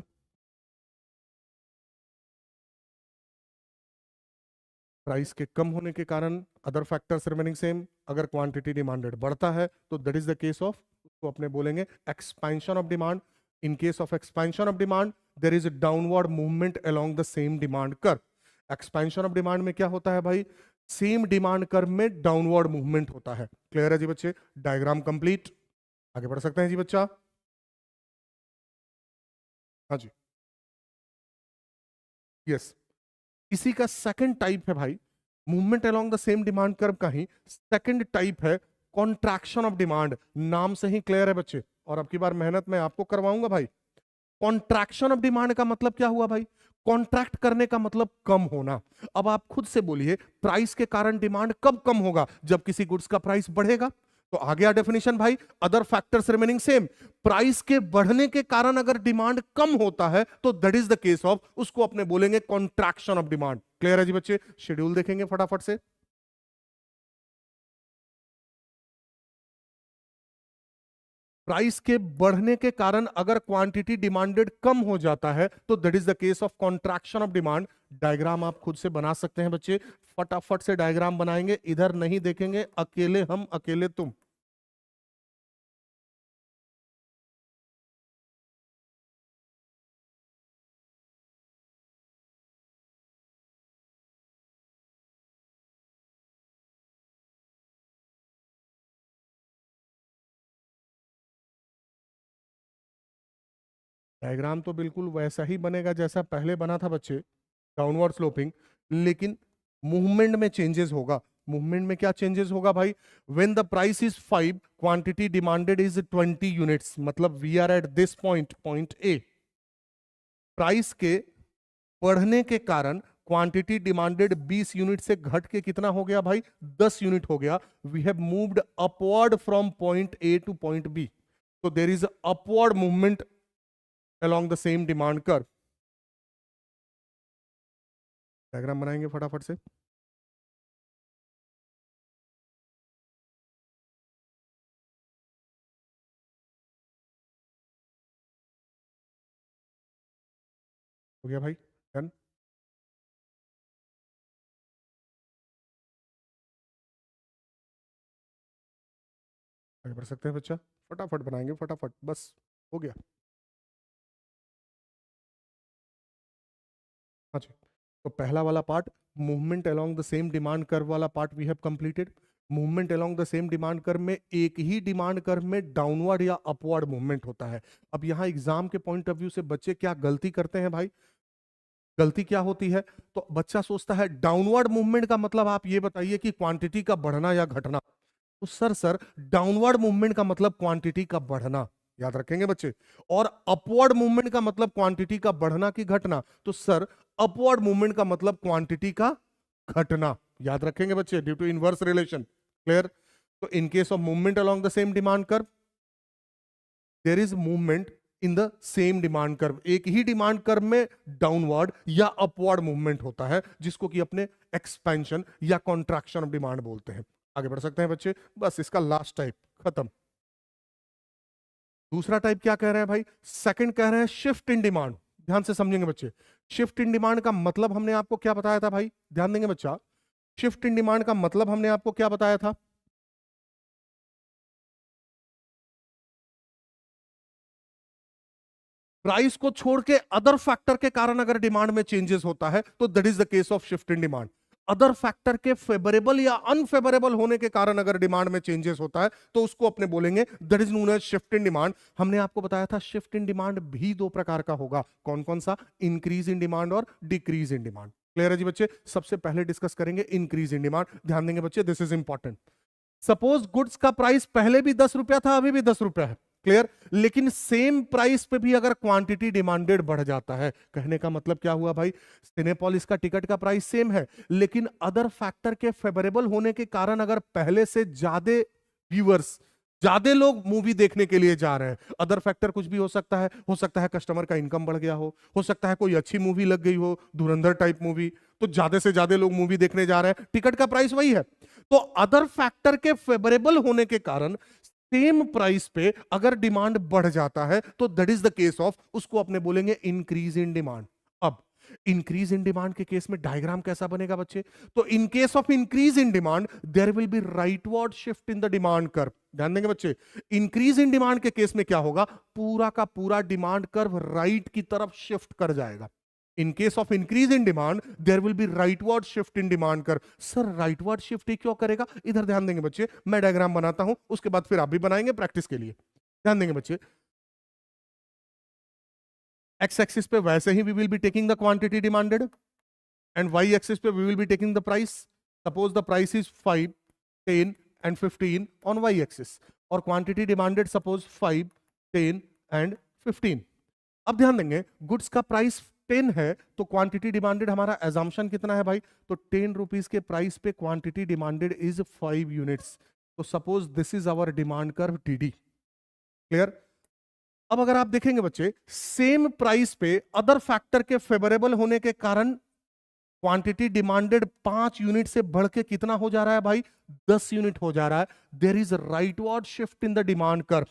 प्राइस के कम होने के कारण अदर फैक्टर्स रिमेनिंग सेम। अगर क्वांटिटी डिमांडेड बढ़ता है तो that is the case of, उसको अपने बोलेंगे expansion of demand. In case of expansion of demand there is a downward movement along the same demand curve. Expansion of demand में क्या होता है भाई, सेम डिमांड कर्व में डाउनवर्ड मूवमेंट होता है। क्लियर है जी बच्चे? डायग्राम कंप्लीट, आगे बढ़ सकते हैं जी बच्चा। हाँ जी, यस। इसी का सेकंड टाइप है भाई, movement along the same demand curve का ही सेकंड टाइप है कॉन्ट्रैक्शन ऑफ डिमांड। नाम से ही क्लियर है बच्चे, और अब की बार मेहनत मैं आपको करवाऊंगा भाई। कॉन्ट्रैक्शन ऑफ डिमांड का मतलब क्या हुआ भाई, कॉन्ट्रैक्ट करने का मतलब कम होना। अब आप खुद से बोलिए, प्राइस के कारण डिमांड कब कम होगा, जब किसी गुड्स का प्राइस बढ़ेगा। तो आ गया डेफिनेशन भाई, other factors remaining same. Price के बढ़ने के कारण अगर डिमांड कम होता है तो that is the case of, उसको अपने बोलेंगे कॉन्ट्रैक्शन ऑफ डिमांड। क्लियर है जी बच्चे? शेड्यूल देखेंगे फटाफट से। प्राइस के बढ़ने के कारण अगर क्वांटिटी डिमांडेड कम हो जाता है तो that is the case of contraction of demand. Diagram आप खुद से बना सकते हैं बच्चे, फटाफट से डायग्राम बनाएंगे, इधर नहीं देखेंगे, अकेले हम अकेले तुम। डायग्राम तो बिल्कुल वैसा ही बनेगा जैसा पहले बना था बच्चे, डाउनवर्ड स्लोपिंग, लेकिन मूवमेंट में चेंजेस होगा। मूवमेंट में क्या चेंजेस होगा भाई, when the price is 5, quantity demanded is 20 units, मतलब we are at this point, point A. Price के बढ़ने के कारण क्वांटिटी डिमांडेड 20 यूनिट से घट के कितना हो गया भाई, 10 यूनिट हो गया। We have moved upward from point A to point B, तो there is upward movement along the same demand curve। Diagram बनाएंगे फटाफट से। हो गया भाई, डन। आगे बढ़ सकते हैं बच्चा, फटाफट बनाएंगे फटाफट, बस हो गया। हाँ जी, तो पहला वाला part, movement along the same demand curve वाला part we have completed. Movement along the same demand curve में एक ही डिमांड कर्व में डाउनवर्ड या अपवर्ड मूवमेंट होता है। अब यहाँ एग्जाम के पॉइंट ऑफ व्यू से बच्चे क्या गलती करते हैं भाई, गलती क्या होती है, तो बच्चा सोचता है डाउनवर्ड मूवमेंट का मतलब आप ये बताइए कि क्वांटिटी का बढ़ना या घटना। तो सर डाउनवर्ड मूवमेंट का मतलब क्वांटिटी का बढ़ना, याद रखेंगे बच्चे। और अपवर्ड मूवमेंट का मतलब क्वांटिटी का बढ़ना की घटना, तो सर अपवर्ड मूवमेंट का मतलब क्वांटिटी का घटना, याद रखेंगे बच्चे, due to inverse relation. Clear? तो in case of movement along the same demand curve, there is movement in the same demand curve. एक ही डिमांड कर्व में डाउनवर्ड या अपवर्ड मूवमेंट होता है, जिसको कि अपने एक्सपेंशन या कॉन्ट्रैक्शन ऑफ डिमांड बोलते हैं। आगे बढ़ सकते हैं बच्चे, बस इसका लास्ट टाइप खत्म। दूसरा टाइप क्या कह रहे हैं भाई, सेकंड कह रहे हैं शिफ्ट इन डिमांड। ध्यान से समझेंगे बच्चे, शिफ्ट इन डिमांड का मतलब हमने आपको क्या बताया था भाई, ध्यान देंगे बच्चा। शिफ्ट इन डिमांड का मतलब हमने आपको क्या बताया था, प्राइस को छोड़ के अदर फैक्टर के कारण अगर डिमांड में चेंजेस होता है तो that is the case of shift in demand. Other factor के फेवरेबल या अनफेवरेबल होने के कारण अगर डिमांड में चेंजेस होता है तो उसको अपने बोलेंगे that is known as shift in demand. हमने आपको बताया था शिफ्ट इन डिमांड भी दो प्रकार का होगा, कौन कौन सा? इंक्रीज इन डिमांड और डिक्रीज इन डिमांड। क्लियर है जी बच्चे? सबसे पहले डिस्कस करेंगे इंक्रीज इन डिमांड। ध्यान देंगे बच्चे, this is important. Suppose goods का प्राइस पहले भी 10 रुपया था, अभी भी 10 रुपया है, क्लियर, लेकिन सेम प्राइस पे भी अगर क्वांटिटी डिमांडेड बढ़ जाता है, कहने का मतलब क्या हुआ भाई? सिनेपोलिस का टिकट का प्राइस सेम है, लेकिन अदर फैक्टर के फेवरेबल होने के कारण अगर पहले से ज्यादा व्यूअर्स, ज्यादा लोग मूवी देखने के लिए जा रहे हैं, अदर फैक्टर कुछ भी हो सकता है कस्टमर का इनकम बढ़ गया हो सकता है कोई अच्छी मूवी लग गई हो, धुरंधर टाइप मूवी, तो ज्यादा से ज्यादा लोग मूवी देखने जा रहे हैं, टिकट का प्राइस वही है, तो अदर फैक्टर के फेवरेबल होने के कारण सेम प्राइस पे अगर डिमांड बढ़ जाता है तो that is the case of, उसको अपने बोलेंगे इंक्रीज इन डिमांड। अब इंक्रीज इन डिमांड के केस में डायग्राम कैसा बनेगा बच्चे? तो in case of increase in demand there will be rightward shift in the demand curve. ध्यान देंगे बच्चे, इंक्रीज इन डिमांड के केस में क्या होगा? पूरा का पूरा डिमांड कर्व राइट की तरफ शिफ्ट कर जाएगा। In case of increase in demand, there will be rightward shift in demand curve. Sir rightward shift ही क्यों करेगा? इधर ध्यान देंगे बच्चे, मैं डायग्राम बनाता हूं, उसके बाद फिर आप भी बनाएंगे प्रैक्टिस के लिए। ध्यान देंगे बच्चे, एक्स एक्सिस पे वैसे ही we will be taking the quantity demanded and y axis पे we will be taking the price. Suppose the price is 5, 10 and 15 on y axis और quantity demanded suppose 5, 10 and 15। अब ध्यान देंगे, गुड्स का price 10 है तो क्वांटिटी डिमांडेड हमारा assumption कितना है भाई? तो 10 रुपीज के प्राइस पे क्वांटिटी डिमांडेड इज 5 यूनिट्स। तो suppose this is our demand curve TD. Clear? अब अगर आप देखेंगे बच्चे, सेम प्राइस पे अदर फैक्टर के फेवरेबल होने के कारण क्वांटिटी डिमांडेड 5 यूनिट से बढ़ के कितना हो जा रहा है भाई? 10 यूनिट हो जा रहा है। There is rightward shift in the demand curve.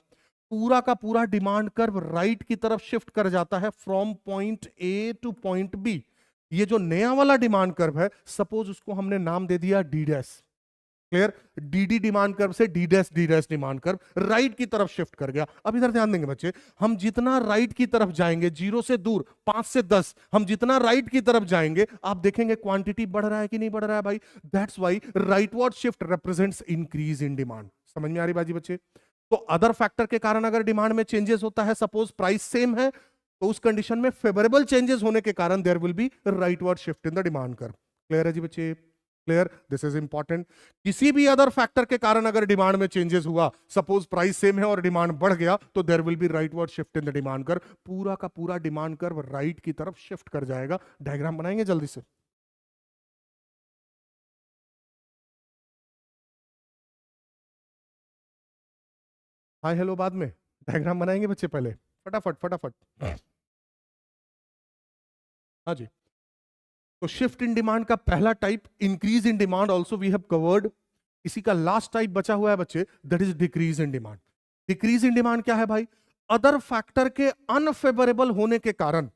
पूरा का पूरा डिमांड कर्व राइट की तरफ शिफ्ट कर जाता है from point A to point B. ये जो नया वाला डिमांड कर्व है, सपोज उसको हमने नाम दे दिया D dash. Clear? DD demand curve से D dash demand curve right की तरफ शिफ्ट कर गया। अब इधर ध्यान देंगे बच्चे, हम जितना राइट की तरफ जाएंगे, 0 से दूर 5 से 10, हम जितना राइट की तरफ जाएंगे आप देखेंगे क्वांटिटी बढ़ रहा है कि नहीं बढ़ रहा है भाई? That's why rightward shift represents increase in demand. समझ में आ रही बाजी बच्चे? तो अदर फैक्टर के कारण अगर डिमांड में चेंजेस होता है, सपोज प्राइस सेम है, तो उस कंडीशन में फेवरेबल चेंजेस होने के कारण there will be rightward shift in the demand curve. Clear है जी बच्चे? क्लियर? This is important. किसी भी अदर फैक्टर के कारण अगर डिमांड में चेंजेस हुआ, सपोज प्राइस सेम है और डिमांड बढ़ गया, तो there will be rightward shift in the demand curve. पूरा का पूरा डिमांड कर्व राइट की तरफ शिफ्ट कर जाएगा। डायग्राम बनाएंगे जल्दी से। हाय हेलो बाद में, डायग्राम बनाएंगे बच्चे पहले, फटाफट फटाफट। हाँ जी, तो शिफ्ट इन डिमांड का पहला type increase in demand, also we have covered. इसी का लास्ट टाइप बचा हुआ है बच्चे, that is decrease in demand. Decrease in demand क्या है भाई? अदर फैक्टर के अनफेवरेबल होने के कारण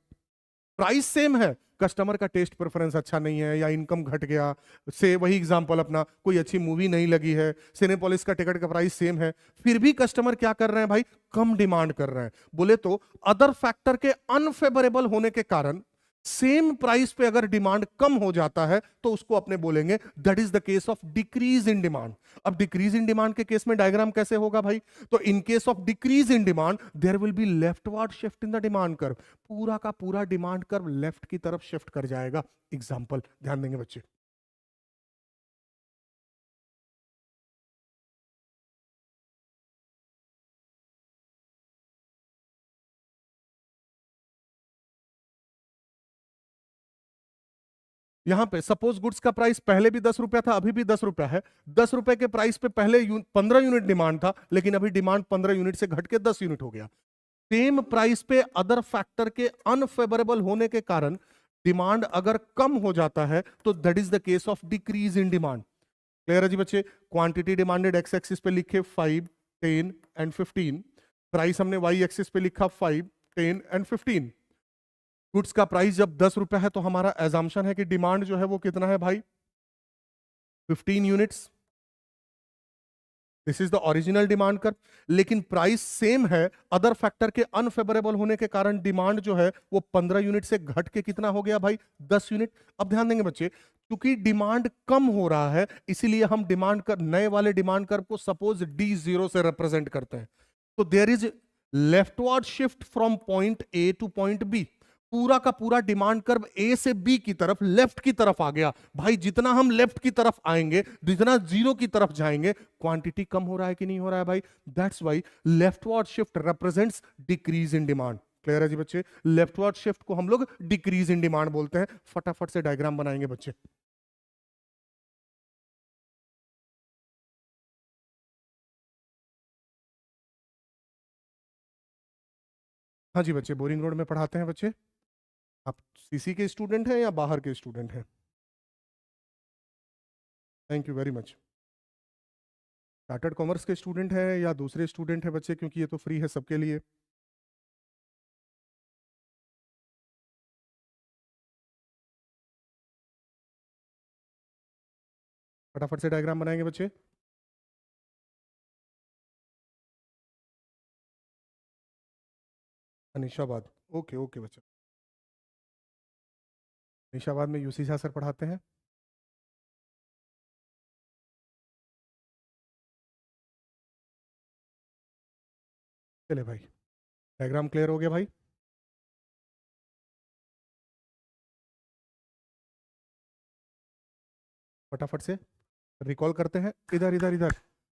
प्राइस सेम है, कस्टमर का टेस्ट प्रेफरेंस अच्छा नहीं है या इनकम घट गया, से वही एग्जांपल अपना, कोई अच्छी मूवी नहीं लगी है, सिनेपोलिस का टिकट का प्राइस सेम है, फिर भी कस्टमर क्या कर रहे हैं भाई? कम डिमांड कर रहे हैं। बोले तो अदर फैक्टर के अनफेवरेबल होने के कारण सेम प्राइस पे अगर डिमांड कम हो जाता है तो उसको अपने बोलेंगे that is the case of decrease in demand. अब डिक्रीज इन डिमांड के केस में डायग्राम कैसे होगा भाई? तो in case of decrease in demand there will be leftward shift in the demand curve. पूरा का पूरा डिमांड कर्व लेफ्ट की तरफ शिफ्ट कर जाएगा। एग्जांपल ध्यान देंगे बच्चे, यहां पे सपोज गुड्स का प्राइस पहले भी 10 रुपया था, अभी भी 10 रुपया है। 10 रुपए के प्राइस पे पहले 15 यूनिट डिमांड था, लेकिन अभी डिमांड 15 यूनिट से घट के 10 यूनिट हो गया। सेम प्राइस पे अदर फैक्टर के अनफेवरेबल होने के कारण डिमांड अगर कम हो जाता है तो that is the case of decrease in demand. Clear है जी बच्चे? क्वांटिटी डिमांडेड एक्स एक्सिस पे लिखे 5, 10 एंड 15, प्राइस हमने वाई एक्सिस पे लिखा 5, 10 एंड 15। गुड्स का प्राइस जब 10 रुपया है तो हमारा एजम्पशन है कि डिमांड जो है वो कितना है भाई? 15 units. This is the original demand curve, लेकिन प्राइस सेम है, अदर फैक्टर के अनफेवरेबल होने के कारण डिमांड जो है वो 15 यूनिट से घट के कितना हो गया भाई, 10 यूनिट। अब ध्यान देंगे बच्चे, क्योंकि डिमांड कम हो रहा है इसीलिए हम डिमांड कर नए वाले डिमांड कर्व को सपोज D0 से रिप्रेजेंट करते हैं। तो there is leftward shift from point A to point B. पूरा का पूरा डिमांड कर्व ए से बी की तरफ लेफ्ट की तरफ आ गया भाई। जितना हम लेफ्ट की तरफ आएंगे, जितना जीरो की तरफ जाएंगे, क्वांटिटी कम हो रहा है कि नहीं हो रहा है भाई। That's why leftward shift represents decrease in demand. Clear है जी बच्चे? लेफ्टवर्ड शिफ्ट को हम लोग डिक्रीज इन डिमांड बोलते हैं। फटाफट से डायग्राम बनाएंगे बच्चे। हाँ जी बच्चे, बोरिंग रोड में पढ़ाते हैं बच्चे। आप सीसी के स्टूडेंट हैं या बाहर के स्टूडेंट हैं? Thank you very much. Chartered commerce के स्टूडेंट हैं या दूसरे स्टूडेंट हैं बच्चे, क्योंकि ये तो फ्री है सबके लिए। फटाफट से डायग्राम बनाएंगे बच्चे। निशाबाद, ओके ओके बच्चा। निशाबाद में यूसी झा सर पढ़ाते हैं। चले भाई, डायग्राम क्लियर हो गया भाई? फटाफट से रिकॉल करते हैं, इधर इधर इधर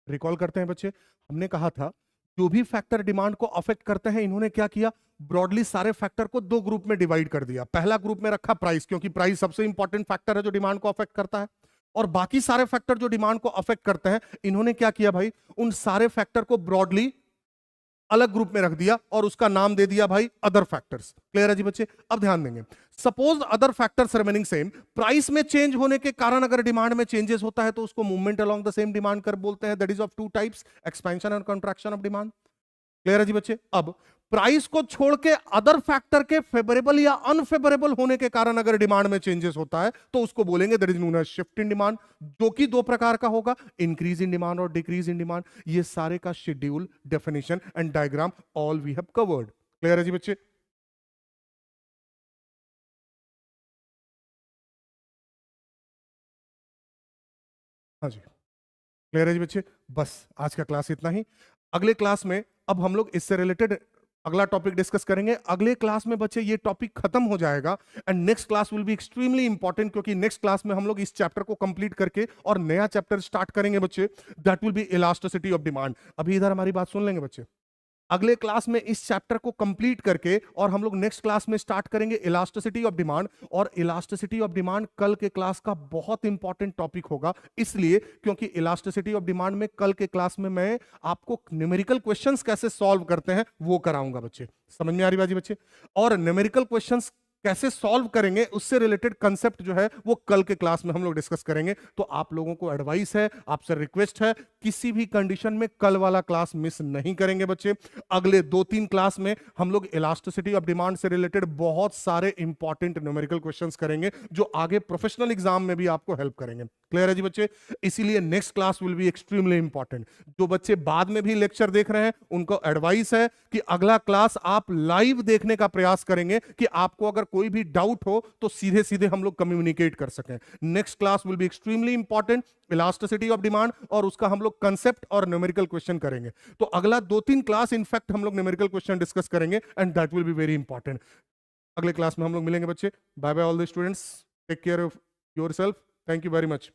रिकॉल करते हैं बच्चे। हमने कहा था जो भी फैक्टर डिमांड को अफेक्ट करते हैं, इन्होंने क्या किया, ब्रॉडली सारे फैक्टर को दो ग्रुप में डिवाइड कर दिया। पहला ग्रुप में रखा प्राइस, क्योंकि प्राइस सबसे इंपॉर्टेंट फैक्टर है जो डिमांड को अफेक्ट करता है। और बाकी सारे फैक्टर जो डिमांड को अफेक्ट करते हैं, इन्होंने क्या किया भाई, उन सारे फैक्टर को ब्रॉडली अलग ग्रुप में रख दिया और उसका नाम दे दिया भाई अदर फैक्टर्स। क्लियर है जी बच्चे? अब ध्यान देंगे, suppose other factors remaining same, price में चेंज होने के कारण अगर डिमांड में चेंजेस होता है तो उसको movement along the same demand curve बोलते हैं। That is of two types, expansion और कंट्रैक्शन ऑफ डिमांड। क्लियर है जी बच्चे? अब प्राइस को छोड़ के अदर फैक्टर के फेवरेबल या अनफेवरेबल होने के कारण अगर डिमांड में चेंजेस होता है तो उसको बोलेंगे that is known as shift in demand, जो कि दो प्रकार का होगा, इंक्रीज इन डिमांड और डिक्रीज इन डिमांड। ये सारे का schedule, definition and diagram all we have covered. Clear है जी बच्चे? हाँ जी, क्लियर है जी बच्चे? बस आज का क्लास इतना ही। अगले क्लास में अब हम लोग इससे रिलेटेड अगला टॉपिक डिस्कस करेंगे। अगले क्लास में बच्चे ये टॉपिक खत्म हो जाएगा and next class will be extremely important, क्योंकि नेक्स्ट क्लास में हम लोग इस चैप्टर को कंप्लीट करके और नया चैप्टर स्टार्ट करेंगे बच्चे। That will B elasticity of demand. अभी इधर हमारी बात सुन लेंगे बच्चे। अगले क्लास में इस चैप्टर को कंप्लीट करके और हम लोग नेक्स्ट क्लास में स्टार्ट करेंगे इलास्टिसिटी ऑफ डिमांड। और इलास्टिसिटी ऑफ डिमांड कल के क्लास का बहुत इंपॉर्टेंट टॉपिक होगा, इसलिए क्योंकि इलास्टिसिटी ऑफ डिमांड में कल के क्लास में मैं आपको न्यूमेरिकल क्वेश्चंस कैसे सॉल्व करते हैं वो कराऊंगा बच्चे। समझ में आ रही बाजी बच्चे? और न्यूमेरिकल क्वेश्चंस कैसे सॉल्व करेंगे उससे रिलेटेड कंसेप्ट जो है वो कल के क्लास में हम लोग डिस्कस करेंगे। तो आप लोगों को एडवाइस है, आपसे रिक्वेस्ट है, किसी भी कंडीशन में कल वाला क्लास मिस नहीं करेंगे बच्चे। अगले 2-3 क्लास में हम लोग इलास्टिसिटी ऑफ डिमांड से रिलेटेड बहुत सारे इंपॉर्टेंट न्यूमेरिकल क्वेश्चंस करेंगे जो आगे प्रोफेशनल एग्जाम में भी आपको हेल्प करेंगे। क्लियर है जी बच्चे? इसीलिए next class will be extremely important. जो बच्चे बाद में भी लेक्चर देख रहे हैं उनको एडवाइस है कि अगला क्लास आप लाइव देखने का प्रयास करेंगे, कि आपको अगर कोई भी डाउट हो तो सीधे सीधे हम लोग कम्युनिकेट कर सकें। Next class will be extremely important, elasticity of demand, और उसका हम लोग कंसेप्ट और न्यूमेरिकल क्वेश्चन करेंगे। तो अगला 2-3 क्लास इनफैक्ट हम लोग न्यूमेरिकल क्वेश्चन डिस्कस करेंगे and that will be very important. अगले क्लास में हम लोग मिलेंगे बच्चे। Bye bye all the students, take care of yourself. Thank you very much.